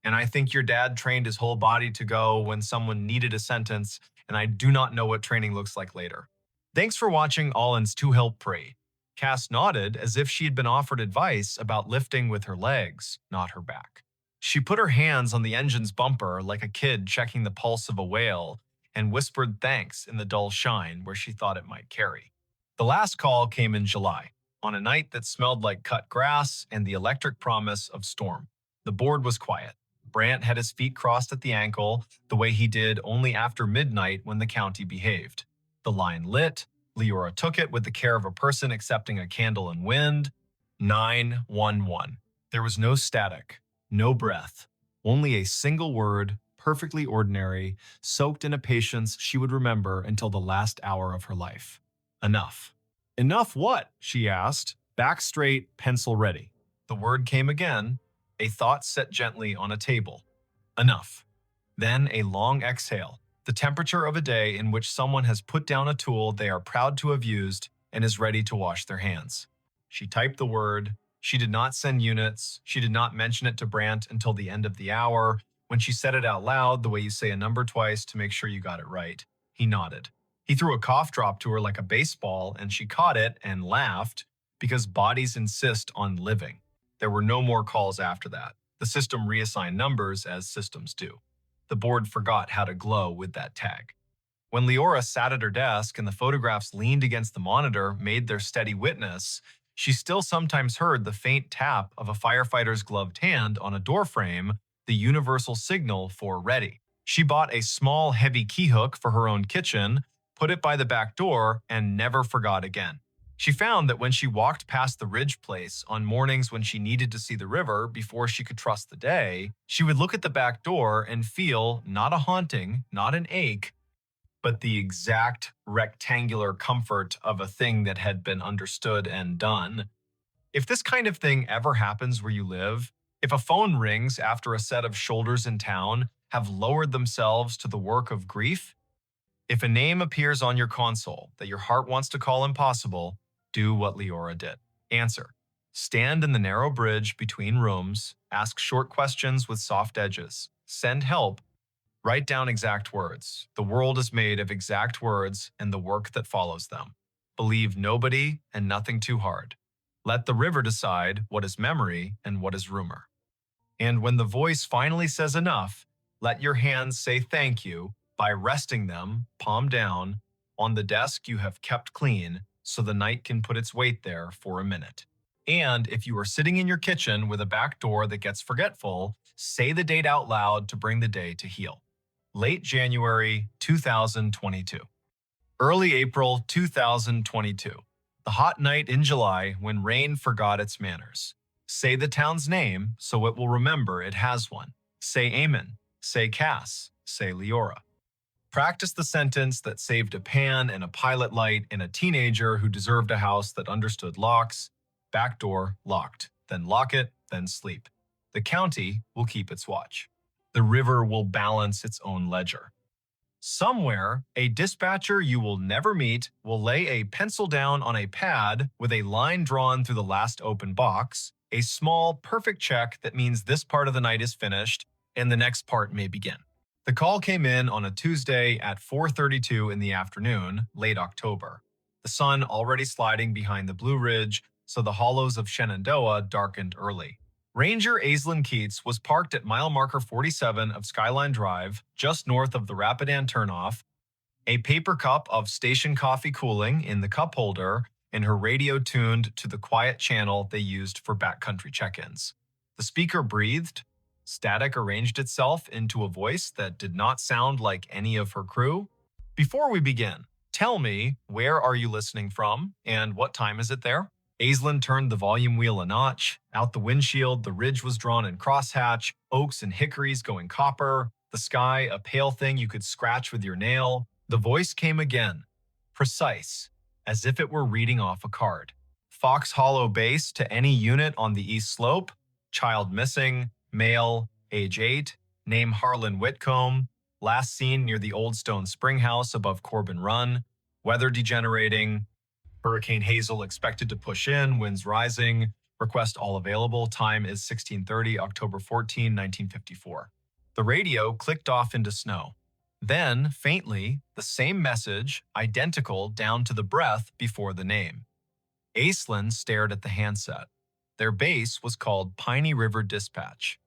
And I think your dad trained his whole body to go when someone needed a sentence, and I do not know what training looks like later. Thanks for watching Allen's To Help Pray." Cass nodded as if she had been offered advice about lifting with her legs, not her back. She put her hands on the engine's bumper like a kid checking the pulse of a whale and whispered thanks in the dull shine where she thought it might carry. The last call came in July, on a night that smelled like cut grass and the electric promise of storm. The board was quiet. Brant had his feet crossed at the ankle, the way he did only after midnight when the county behaved. The line lit. Leora took it with the care of a person accepting a candle in wind. 911. There was no static, no breath, only a single word, perfectly ordinary, soaked in a patience she would remember until the last hour of her life. Enough. "Enough what?" she asked, back straight, pencil ready. The word came again, a thought set gently on a table. Enough. Then a long exhale, the temperature of a day in which someone has put down a tool they are proud to have used and is ready to wash their hands. She typed the word. She did not send units. She did not mention it to Brant until the end of the hour, when she said it out loud the way you say a number twice to make sure you got it right. He nodded. He threw a cough drop to her like a baseball, and she caught it and laughed because bodies insist on living. There were no more calls after that. The system reassigned numbers as systems do. The board forgot how to glow with that tag. When Leora sat at her desk and the photographs leaned against the monitor made their steady witness, she still sometimes heard the faint tap of a firefighter's gloved hand on a doorframe, the universal signal for ready. She bought a small, heavy key hook for her own kitchen, put it by the back door, and never forgot again. She found that when she walked past the Ridge place on mornings when she needed to see the river before she could trust the day, she would look at the back door and feel not a haunting, not an ache, but the exact rectangular comfort of a thing that had been understood and done. If this kind of thing ever happens where you live, if a phone rings after a set of shoulders in town have lowered themselves to the work of grief, if a name appears on your console that your heart wants to call impossible, do what Leora did. Answer. Stand in the narrow bridge between rooms, ask short questions with soft edges, send help, write down exact words. The world is made of exact words and the work that follows them. Believe nobody and nothing too hard. Let the river decide what is memory and what is rumor. And when the voice finally says enough, let your hands say thank you by resting them, palm down, on the desk you have kept clean so the night can put its weight there for a minute. And if you are sitting in your kitchen with a back door that gets forgetful, say the date out loud to bring the day to heal. Late January 2022. Early April 2022. The hot night in July when rain forgot its manners. Say the town's name so it will remember it has one. Say Amen. Say Cass. Say Leora. Practice the sentence that saved a pan and a pilot light in a teenager who deserved a house that understood locks. Back door locked. Then lock it, then sleep. The county will keep its watch. The river will balance its own ledger. Somewhere, a dispatcher you will never meet will lay a pencil down on a pad with a line drawn through the last open box, a small, perfect check that means this part of the night is finished and the next part may begin. The call came in on a Tuesday at 4:32 in the afternoon, late October. The sun already sliding behind the Blue Ridge, so the hollows of Shenandoah darkened early. Ranger Aislinn Keats was parked at mile marker 47 of Skyline Drive, just north of the Rapidan turnoff, a paper cup of station coffee cooling in the cup holder, and her radio tuned to the quiet channel they used for backcountry check-ins. The speaker breathed. Static arranged itself into a voice that did not sound like any of her crew. Before we begin, tell me, where are you listening from and what time is it there? Aislinn turned the volume wheel a notch. Out the windshield, the ridge was drawn in crosshatch, oaks and hickories going copper, the sky a pale thing you could scratch with your nail. The voice came again, precise, as if it were reading off a card. Fox Hollow Base to any unit on the east slope. Child missing, male, age 8, name Harlan Whitcomb, last seen near the Old Stone Spring House above Corbin Run, weather degenerating, Hurricane Hazel expected to push in, winds rising, request all available, time is 16:30, October 14, 1954. The radio clicked off into snow. Then, faintly, the same message, identical down to the breath before the name. Aislinn stared at the handset. Their base was called Piney River Dispatch.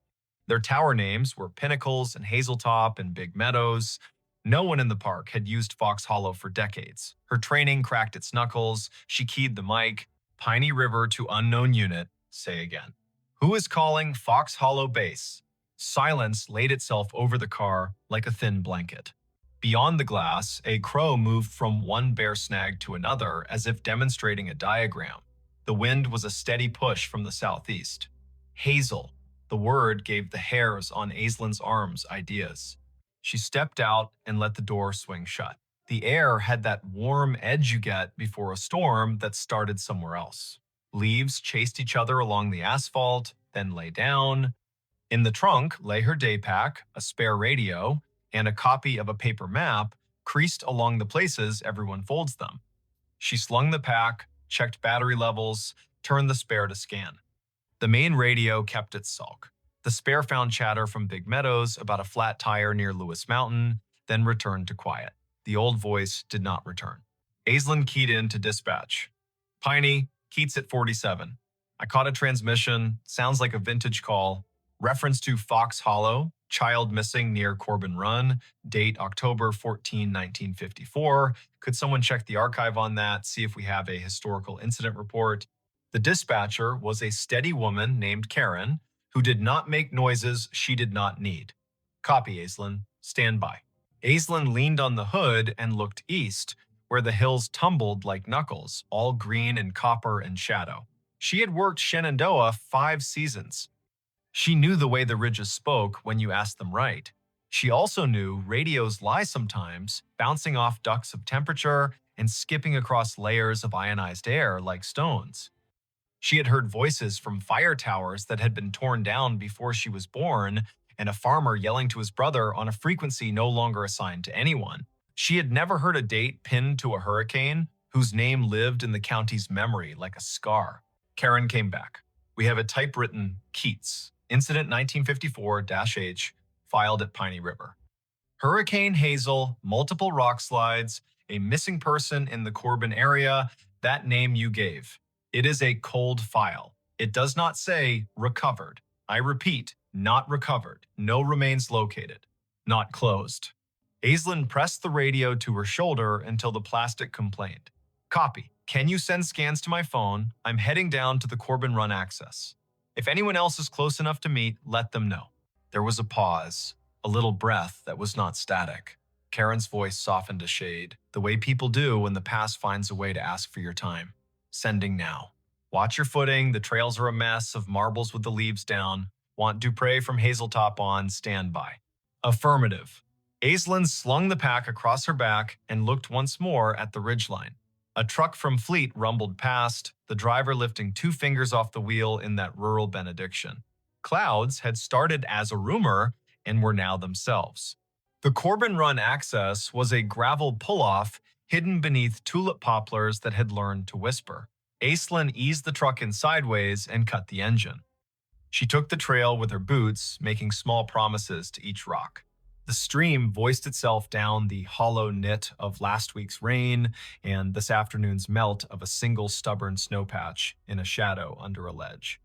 Their tower names were Pinnacles and Hazeltop and Big Meadows. No one in the park had used Fox Hollow for decades. Her training cracked its knuckles. She keyed the mic. Piney River to unknown unit. Say again. Who is calling Fox Hollow Base? Silence laid itself over the car like a thin blanket. Beyond the glass, a crow moved from one bear snag to another as if demonstrating a diagram. The wind was a steady push from the southeast. Hazel. The word gave the hairs on Aislinn's arms ideas. She stepped out and let the door swing shut. The air had that warm edge you get before a storm that started somewhere else. Leaves chased each other along the asphalt, then lay down. In the trunk lay her day pack, a spare radio, and a copy of a paper map creased along the places everyone folds them. She slung the pack, checked battery levels, turned the spare to scan. The main radio kept its sulk. The spare found chatter from Big Meadows about a flat tire near Lewis Mountain, then returned to quiet. The old voice did not return. Aislinn keyed in to dispatch. Piney, Keats at 47. I caught a transmission, sounds like a vintage call. Reference to Fox Hollow, child missing near Corbin Run, date October 14, 1954. Could someone check the archive on that, see if we have a historical incident report? The dispatcher was a steady woman named Karen, who did not make noises she did not need. Copy, Aislinn. Stand by. Aislinn leaned on the hood and looked east, where the hills tumbled like knuckles, all green and copper and shadow. She had worked Shenandoah 5 seasons. She knew the way the ridges spoke when you asked them right. She also knew radios lie sometimes, bouncing off ducts of temperature and skipping across layers of ionized air like stones. She had heard voices from fire towers that had been torn down before she was born, and a farmer yelling to his brother on a frequency no longer assigned to anyone. She had never heard a date pinned to a hurricane whose name lived in the county's memory like a scar. Karen came back. We have a typewritten Keats, Incident 1954-H, filed at Piney River. Hurricane Hazel, multiple rock slides, a missing person in the Corbin area, that name you gave. It is a cold file. It does not say recovered. I repeat, not recovered. No remains located. Not closed. Aislinn pressed the radio to her shoulder until the plastic complained. Copy. Can you send scans to my phone? I'm heading down to the Corbin Run access. If anyone else is close enough to meet, let them know. There was a pause, a little breath that was not static. Karen's voice softened a shade, the way people do when the past finds a way to ask for your time. Sending now. Watch your footing, the trails are a mess of marbles with the leaves down. Want Dupre from Hazeltop on, stand by. Affirmative. Aislinn slung the pack across her back and looked once more at the ridgeline. A truck from Fleet rumbled past, the driver lifting 2 fingers off the wheel in that rural benediction. Clouds had started as a rumor and were now themselves. The Corbin Run access was a gravel pull-off hidden beneath tulip poplars that had learned to whisper. Aislinn eased the truck in sideways and cut the engine. She took the trail with her boots, making small promises to each rock. The stream voiced itself down the hollow knit of last week's rain and this afternoon's melt of a single stubborn snowpatch in a shadow under a ledge.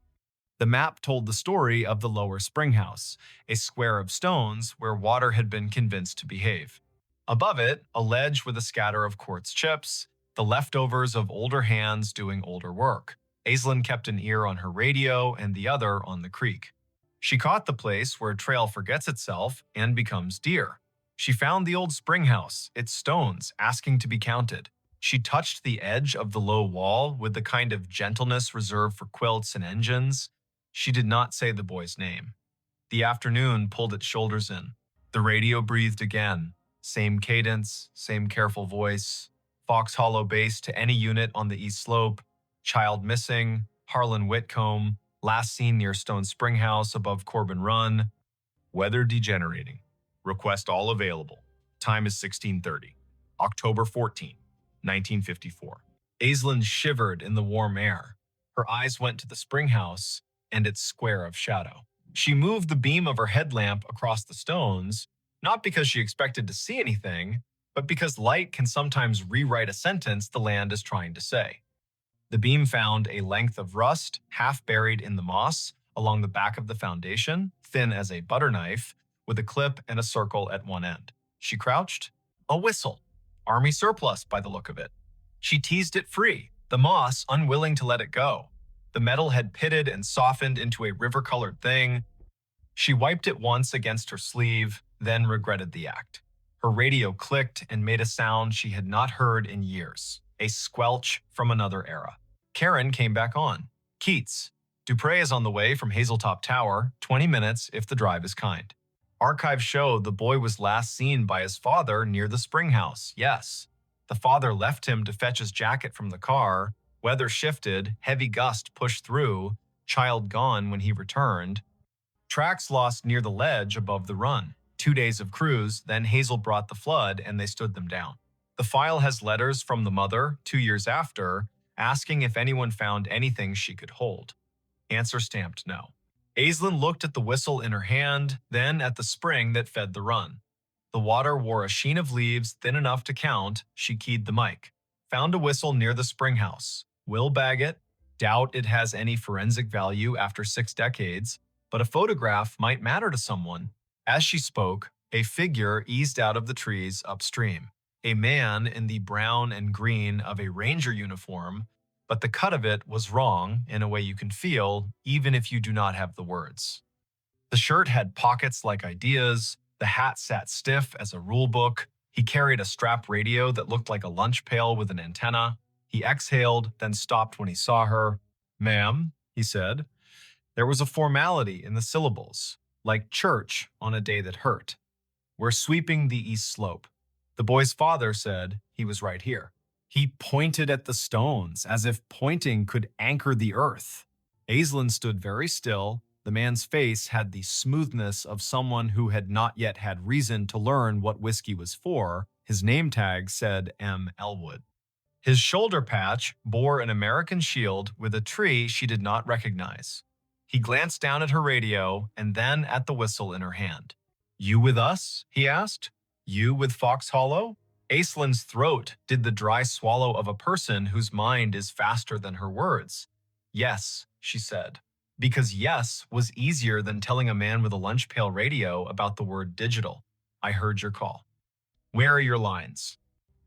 The map told the story of the lower springhouse, a square of stones where water had been convinced to behave. Above it, a ledge with a scatter of quartz chips, the leftovers of older hands doing older work. Aislinn kept an ear on her radio and the other on the creek. She caught the place where a trail forgets itself and becomes dear. She found the old springhouse, its stones asking to be counted. She touched the edge of the low wall with the kind of gentleness reserved for quilts and engines. She did not say the boy's name. The afternoon pulled its shoulders in. The radio breathed again. Same cadence, same careful voice. Fox Hollow base to any unit on the east slope. Child missing. Harlan Whitcomb. Last seen near Stone Spring House above Corbin Run. Weather degenerating. Request all available. Time is 16:30. October 14, 1954. Aislinn shivered in the warm air. Her eyes went to the spring house and its square of shadow. She moved the beam of her headlamp across the stones, not because she expected to see anything, but because light can sometimes rewrite a sentence the land is trying to say. The beam found a length of rust half buried in the moss along the back of the foundation, thin as a butter knife, with a clip and a circle at one end. She crouched. A whistle. Army surplus by the look of it. She teased it free, the moss unwilling to let it go. The metal had pitted and softened into a river-colored thing. She wiped it once against her sleeve, then regretted the act. Her radio clicked and made a sound she had not heard in years, a squelch from another era. Karen came back on. Keats. Dupre is on the way from Hazeltop Tower, 20 minutes if the drive is kind. Archives show the boy was last seen by his father near the spring house, yes. The father left him to fetch his jacket from the car. Weather shifted, heavy gust pushed through, child gone when he returned. Tracks lost near the ledge above the run. 2 days of cruise, then Hazel brought the flood and they stood them down. The file has letters from the mother, 2 years after, asking if anyone found anything she could hold. Answer stamped no. Aislinn looked at the whistle in her hand, then at the spring that fed the run. The water wore a sheen of leaves thin enough to count. She keyed the mic. Found a whistle near the spring house. Will bag it. Doubt it has any forensic value after 6 decades, but a photograph might matter to someone. As she spoke, a figure eased out of the trees upstream. A man in the brown and green of a ranger uniform, but the cut of it was wrong in a way you can feel, even if you do not have the words. The shirt had pockets like ideas, the hat sat stiff as a rule book, he carried a strap radio that looked like a lunch pail with an antenna. He exhaled, then stopped when he saw her. "Ma'am," he said. There was a formality in the syllables, like church on a day that hurt. "We're sweeping the east slope." The boy's father said he was right here. He pointed at the stones, as if pointing could anchor the earth. Aislinn stood very still. The man's face had the smoothness of someone who had not yet had reason to learn what whiskey was for. His name tag said M. Elwood. His shoulder patch bore an American shield with a tree she did not recognize. He glanced down at her radio and then at the whistle in her hand. "You with us?" he asked. "You with Fox Hollow?" Aislinn's throat did the dry swallow of a person whose mind is faster than her words. "Yes," she said, because yes was easier than telling a man with a lunch pail radio about the word digital. "I heard your call." "Where are your lines?"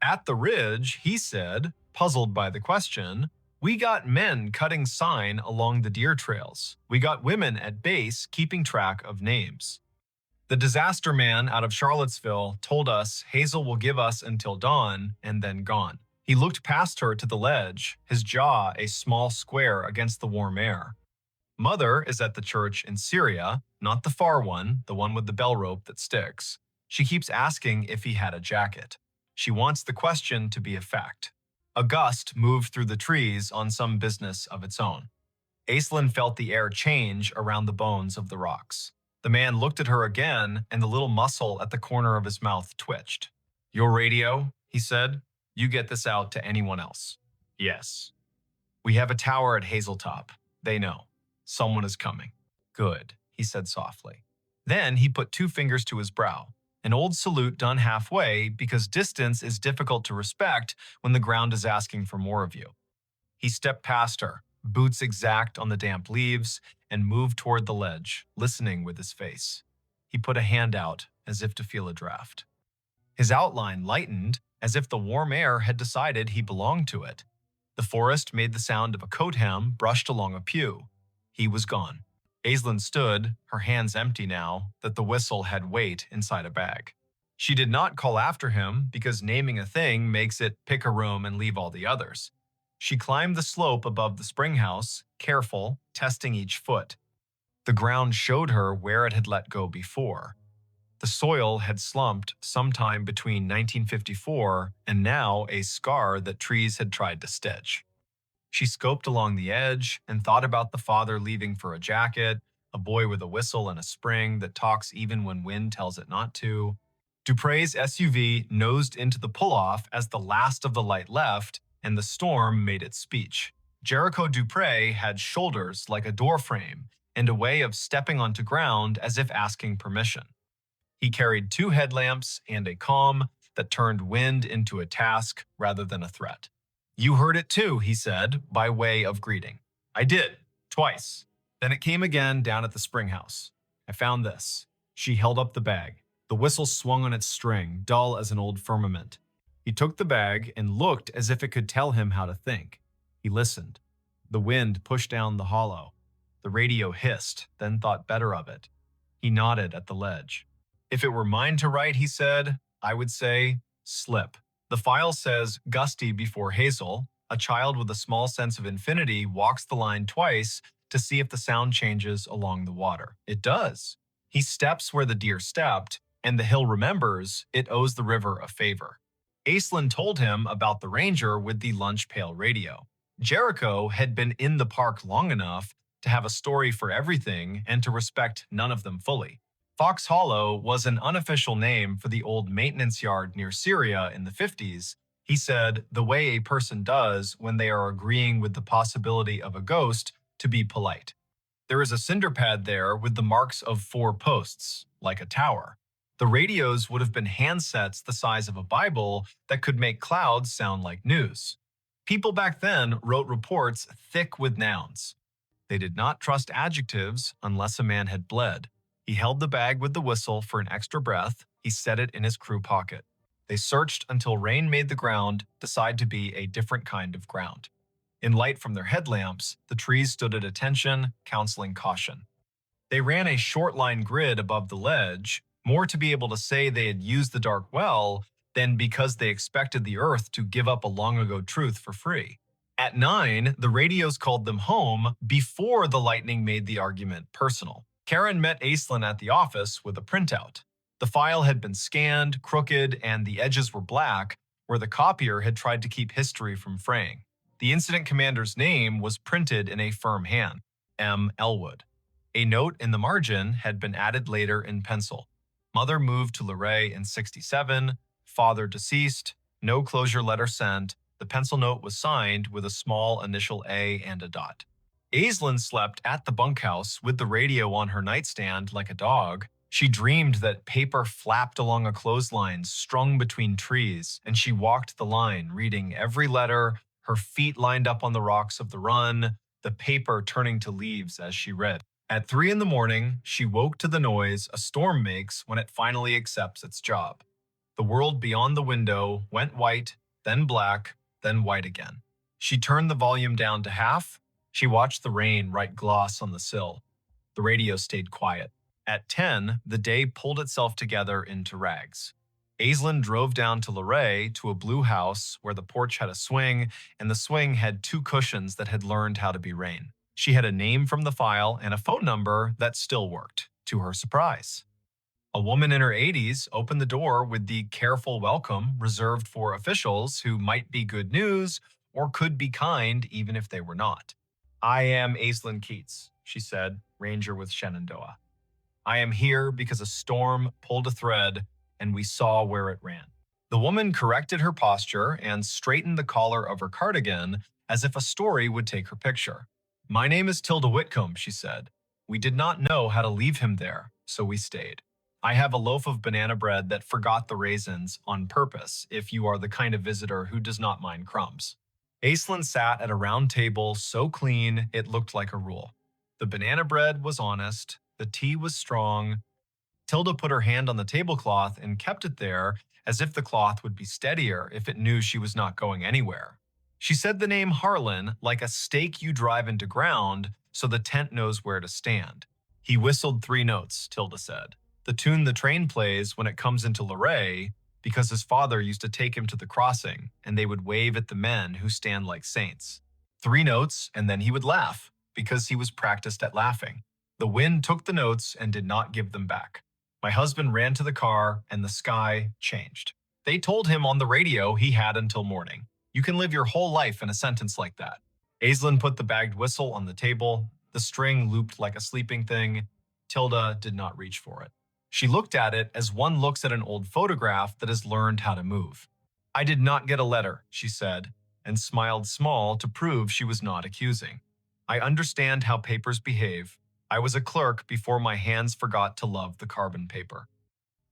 "At the ridge," he said, puzzled by the question. "We got men cutting sign along the deer trails. We got women at base keeping track of names. The disaster man out of Charlottesville told us Hazel will give us until dawn and then gone." He looked past her to the ledge, his jaw a small square against the warm air. "Mother is at the church in Syria, not the far one, the one with the bell rope that sticks. She keeps asking if he had a jacket. She wants the question to be a fact." A gust moved through the trees on some business of its own. Aislinn felt the air change around the bones of the rocks. The man looked at her again, and the little muscle at the corner of his mouth twitched. "Your radio," he said. "You get this out to anyone else." "Yes." "We have a tower at Hazeltop. They know. Someone is coming." "Good," he said softly. Then he put 2 fingers to his brow, an old salute done halfway because distance is difficult to respect when the ground is asking for more of you. He stepped past her, boots exact on the damp leaves, and moved toward the ledge, listening with his face. He put a hand out as if to feel a draft. His outline lightened as if the warm air had decided he belonged to it. The forest made the sound of a coat hem brushed along a pew. He was gone. Aislinn stood, her hands empty now that the whistle had weight inside a bag. She did not call after him because naming a thing makes it pick a room and leave all the others. She climbed the slope above the spring house, careful, testing each foot. The ground showed her where it had let go before. The soil had slumped sometime between 1954 and now a scar that trees had tried to stitch. She scoped along the edge and thought about the father leaving for a jacket, a boy with a whistle and a spring that talks even when wind tells it not to. Dupre's SUV nosed into the pull-off as the last of the light left, and the storm made its speech. Jericho Dupre had shoulders like a doorframe and a way of stepping onto ground as if asking permission. He carried 2 headlamps and a calm that turned wind into a task rather than a threat. "You heard it too," he said, by way of greeting. "I did, twice." Then it came again down at the spring house. "I found this." She held up the bag. The whistle swung on its string, dull as an old firmament. He took the bag and looked as if it could tell him how to think. He listened. The wind pushed down the hollow. The radio hissed, then thought better of it. He nodded at the ledge. "If it were mine to write," he said, "I would say, slip." The file says, "Gusty before Hazel. A child with a small sense of infinity walks the line twice to see if the sound changes along the water." It does. He steps where the deer stepped, and the hill remembers it owes the river a favor. Aislinn told him about the ranger with the lunch pail radio. Jericho had been in the park long enough to have a story for everything and to respect none of them fully. Fox Hollow was an unofficial name for the old maintenance yard near Syria in the 50s. He said, the way a person does when they are agreeing with the possibility of a ghost to be polite. There is a cinder pad there with the marks of 4 posts, like a tower. The radios would have been handsets the size of a Bible that could make clouds sound like news. People back then wrote reports thick with nouns. They did not trust adjectives unless a man had bled. He held the bag with the whistle for an extra breath. He set it in his crew pocket. They searched until rain made the ground decide to be a different kind of ground. In light from their headlamps, the trees stood at attention, counseling caution. They ran a short line grid above the ledge, more to be able to say they had used the dark well than because they expected the earth to give up a long-ago truth for free. At 9, the radios called them home before the lightning made the argument personal. Karen met Aislinn at the office with a printout. The file had been scanned, crooked, and the edges were black, where the copier had tried to keep history from fraying. The incident commander's name was printed in a firm hand, M. Elwood. A note in the margin had been added later in pencil. Mother moved to Luray in '67, father deceased, no closure letter sent. The pencil note was signed with a small initial A and a dot. Aislinn slept at the bunkhouse with the radio on her nightstand like a dog. She dreamed that paper flapped along a clothesline strung between trees, and she walked the line, reading every letter, her feet lined up on the rocks of the run, the paper turning to leaves as she read. At 3 in the morning, she woke to the noise a storm makes when it finally accepts its job. The world beyond the window went white, then black, then white again. She turned the volume down to half. She watched the rain write gloss on the sill. The radio stayed quiet. At 10, the day pulled itself together into rags. Aislinn drove down to Luray to a blue house where the porch had a swing, and the swing had 2 cushions that had learned how to be rain. She had a name from the file and a phone number that still worked, to her surprise. A woman in her 80s opened the door with the careful welcome reserved for officials who might be good news or could be kind even if they were not. "I am Aislinn Keats," she said, ranger with Shenandoah. "I am here because a storm pulled a thread and we saw where it ran." The woman corrected her posture and straightened the collar of her cardigan as if a story would take her picture. "My name is Tilda Whitcomb," she said. "We did not know how to leave him there, so we stayed. I have a loaf of banana bread that forgot the raisins on purpose if you are the kind of visitor who does not mind crumbs." Aislinn sat at a round table so clean it looked like a rule. The banana bread was honest, the tea was strong. Tilda put her hand on the tablecloth and kept it there as if the cloth would be steadier if it knew she was not going anywhere. She said the name Harlan like a stake you drive into ground so the tent knows where to stand. "He whistled 3 notes," Tilda said. the tune the train plays when it comes into Luray, because his father used to take him to the crossing and they would wave at the men who stand like saints. 3 notes, and then he would laugh, because he was practiced at laughing. The wind took the notes and did not give them back. My husband ran to the car, and the sky changed. They told him on the radio he had until morning. You can live your whole life in a sentence like that. Aislinn put the bagged whistle on the table. The string looped like a sleeping thing. Tilda did not reach for it. She looked at it as one looks at an old photograph that has learned how to move. I did not get a letter, she said, and smiled small to prove she was not accusing. I understand how papers behave. I was a clerk before my hands forgot to love the carbon paper.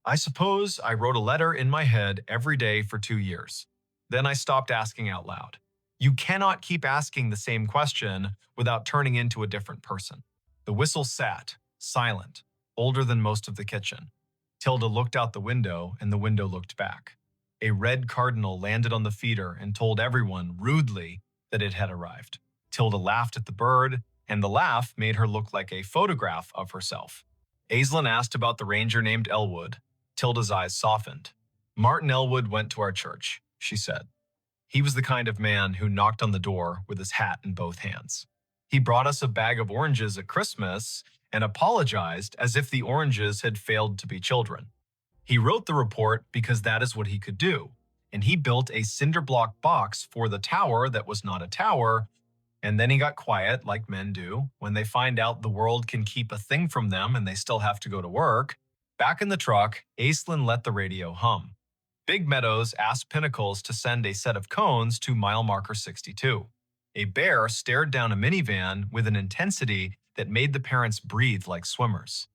I suppose I wrote a letter in my head every day for 2 years. Then I stopped asking out loud. You cannot keep asking the same question without turning into a different person. The whistle sat, silent, older than most of the kitchen. Tilda looked out the window, and the window looked back. A red cardinal landed on the feeder and told everyone, rudely, that it had arrived. Tilda laughed at the bird, and the laugh made her look like a photograph of herself. Aislinn asked about the ranger named Elwood. Tilda's eyes softened. Martin Elwood went to our church, she said. He was the kind of man who knocked on the door with his hat in both hands. He brought us a bag of oranges at Christmas and apologized as if the oranges had failed to be children. He wrote the report because that is what he could do, and he built a cinder block box for the tower that was not a tower, and then he got quiet like men do when they find out the world can keep a thing from them and they still have to go to work. Back in the truck, Aislinn let the radio hum. Big Meadows asked Pinnacles to send a set of cones to mile marker 62. A bear stared down a minivan with an intensity that made the parents breathe like swimmers.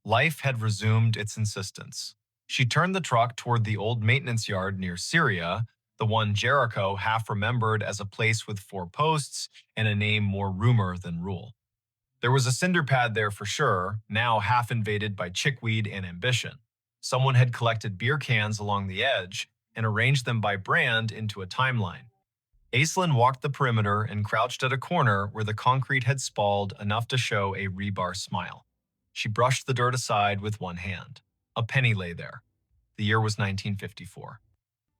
Life had resumed its insistence. She turned the truck toward the old maintenance yard near Syria, the one Jericho half remembered as a place with 4 posts and a name more rumor than rule. There was a cinder pad there for sure, now half invaded by chickweed and ambition. Someone had collected beer cans along the edge and arranged them by brand into a timeline. Aislinn walked the perimeter and crouched at a corner where the concrete had spalled enough to show a rebar smile. She brushed the dirt aside with one hand. A penny lay there. The year was 1954.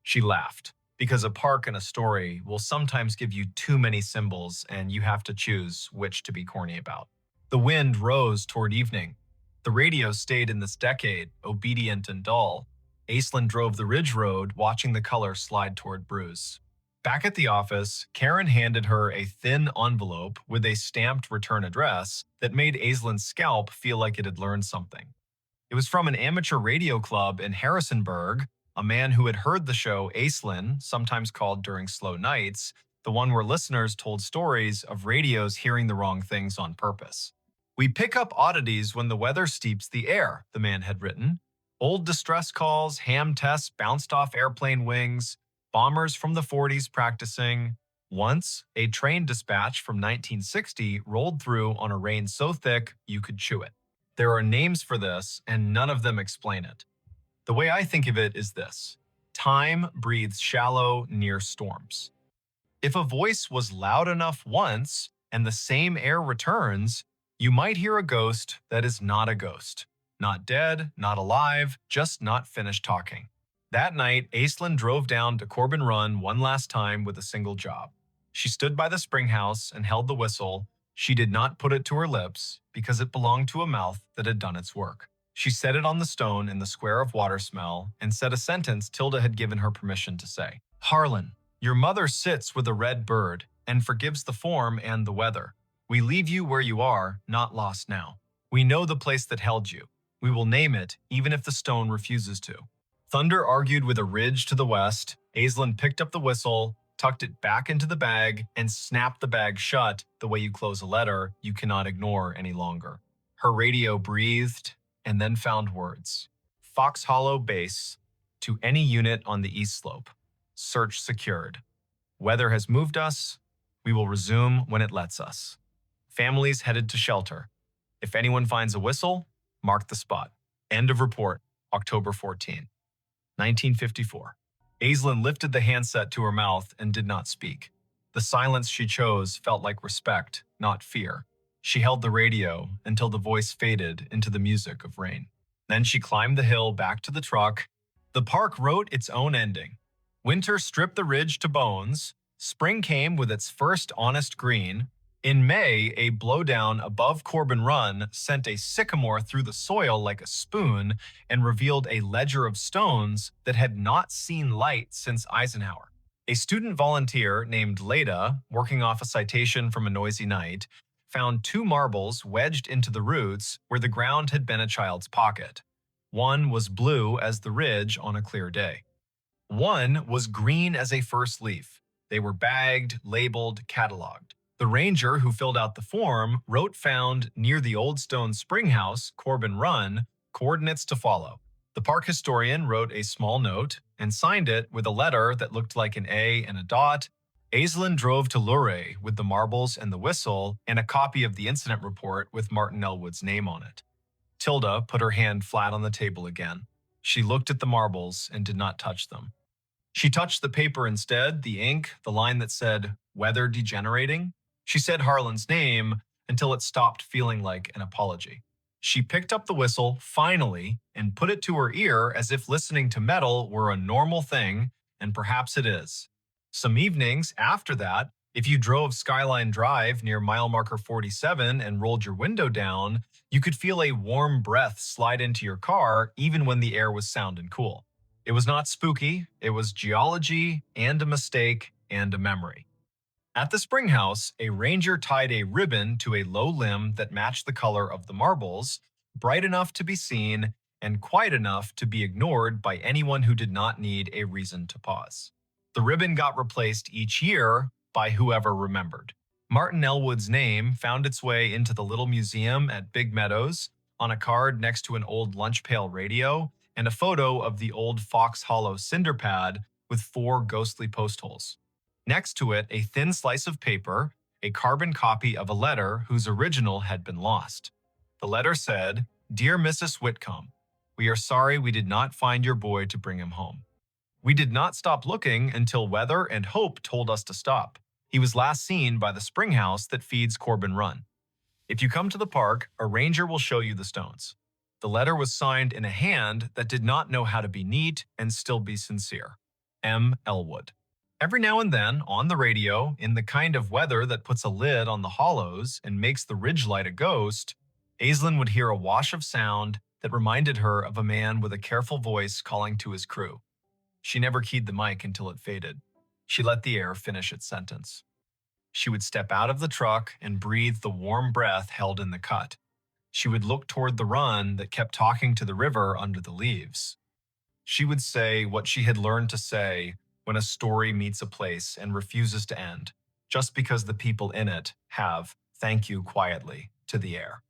She laughed, because a park and a story will sometimes give you too many symbols and you have to choose which to be corny about. The wind rose toward evening. The radio stayed in this decade, obedient and dull. Aislinn drove the ridge road, watching the color slide toward Bruce. Back at the office, Karen handed her a thin envelope with a stamped return address that made Aislinn's scalp feel like it had learned something. It was from an amateur radio club in Harrisonburg, a man who had heard the show Aislinn, sometimes called During Slow Nights, the one where listeners told stories of radios hearing the wrong things on purpose. We pick up oddities when the weather steeps the air, the man had written. Old distress calls, ham tests bounced off airplane wings, bombers from the 40s practicing. Once, a train dispatch from 1960 rolled through on a rain so thick you could chew it. There are names for this, and none of them explain it. The way I think of it is this. Time breathes shallow near storms. If a voice was loud enough once, and the same air returns, you might hear a ghost that is not a ghost. Not dead, not alive, just not finished talking. That night, Aislinn drove down to Corbin Run one last time with a single job. She stood by the spring house and held the whistle. She did not put it to her lips because it belonged to a mouth that had done its work. She set it on the stone in the square of water smell and said a sentence Tilda had given her permission to say. Harlan, your mother sits with a red bird and forgives the form and the weather. We leave you where you are, not lost now. We know the place that held you. We will name it, even if the stone refuses to. Thunder argued with a ridge to the west. Aislinn picked up the whistle, tucked it back into the bag, and snapped the bag shut the way you close a letter you cannot ignore any longer. Her radio breathed and then found words. Fox Hollow Base, to any unit on the east slope. Search secured. Weather has moved us. We will resume when it lets us. Families headed to shelter. If anyone finds a whistle, mark the spot. End of report, October 14, 1954. Aislinn lifted the handset to her mouth and did not speak. The silence she chose felt like respect, not fear. She held the radio until the voice faded into the music of rain. Then she climbed the hill back to the truck. The park wrote its own ending. Winter stripped the ridge to bones. Spring came with its first honest green. In May, a blowdown above Corbin Run sent a sycamore through the soil like a spoon and revealed a ledger of stones that had not seen light since Eisenhower. A student volunteer named Leda, working off a citation from a noisy night, found two marbles wedged into the roots where the ground had been a child's pocket. One was blue as the ridge on a clear day. One was green as a first leaf. They were bagged, labeled, cataloged. The ranger who filled out the form wrote found near the old stone spring house, Corbin Run, coordinates to follow. The park historian wrote a small note and signed it with a letter that looked like an A and a dot. Aislinn drove to Luray with the marbles and the whistle and a copy of the incident report with Martin Elwood's name on it. Tilda put her hand flat on the table again. She looked at the marbles and did not touch them. She touched the paper instead, the ink, the line that said, "Weather degenerating." She said Harlan's name until it stopped feeling like an apology. She picked up the whistle, finally, and put it to her ear as if listening to metal were a normal thing, and perhaps it is. Some evenings after that, if you drove Skyline Drive near mile marker 47 and rolled your window down, you could feel a warm breath slide into your car even when the air was sound and cool. It was not spooky, it was geology and a mistake and a memory. At the spring house, a ranger tied a ribbon to a low limb that matched the color of the marbles, bright enough to be seen and quiet enough to be ignored by anyone who did not need a reason to pause. The ribbon got replaced each year by whoever remembered. Martin Elwood's name found its way into the little museum at Big Meadows on a card next to an old lunch pail radio and a photo of the old Fox Hollow cinder pad with 4 ghostly post holes. Next to it, a thin slice of paper, a carbon copy of a letter whose original had been lost. The letter said, "Dear Mrs. Whitcomb, we are sorry we did not find your boy to bring him home. We did not stop looking until weather and hope told us to stop. He was last seen by the spring house that feeds Corbin Run. If you come to the park, a ranger will show you the stones." The letter was signed in a hand that did not know how to be neat and still be sincere. M. Elwood. Every now and then, on the radio, in the kind of weather that puts a lid on the hollows and makes the ridgelight a ghost, Aislinn would hear a wash of sound that reminded her of a man with a careful voice calling to his crew. She never keyed the mic until it faded. She let the air finish its sentence. She would step out of the truck and breathe the warm breath held in the cut. She would look toward the run that kept talking to the river under the leaves. She would say what she had learned to say when a story meets a place and refuses to end, just because the people in it have "thank you quietly" to the air.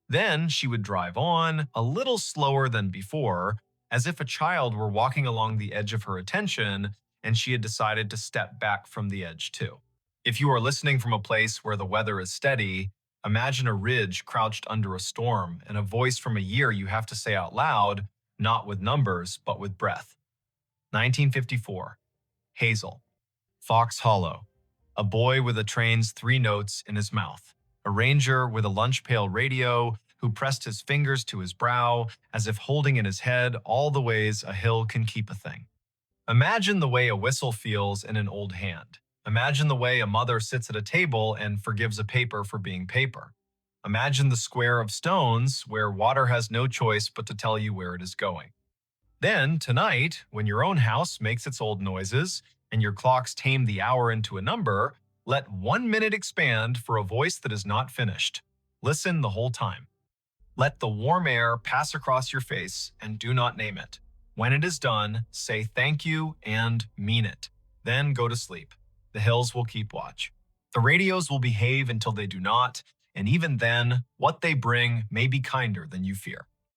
Then she would drive on, a little slower than before, as if a child were walking along the edge of her attention and she had decided to step back from the edge too. If you are listening from a place where the weather is steady, imagine a ridge crouched under a storm and a voice from a year you have to say out loud, not with numbers, but with breath. 1954. Hazel. Fox Hollow. A boy with a train's 3 notes in his mouth. A ranger with a lunch pail radio who pressed his fingers to his brow as if holding in his head all the ways a hill can keep a thing. Imagine the way a whistle feels in an old hand. Imagine the way a mother sits at a table and forgives a paper for being paper. Imagine the square of stones where water has no choice but to tell you where it is going. Then, tonight, when your own house makes its old noises and your clocks tame the hour into a number, let 1 minute expand for a voice that is not finished. Listen the whole time. Let the warm air pass across your face and do not name it. When it is done, say thank you and mean it. Then go to sleep. The hills will keep watch. The radios will behave until they do not, and even then, what they bring may be kinder than you fear.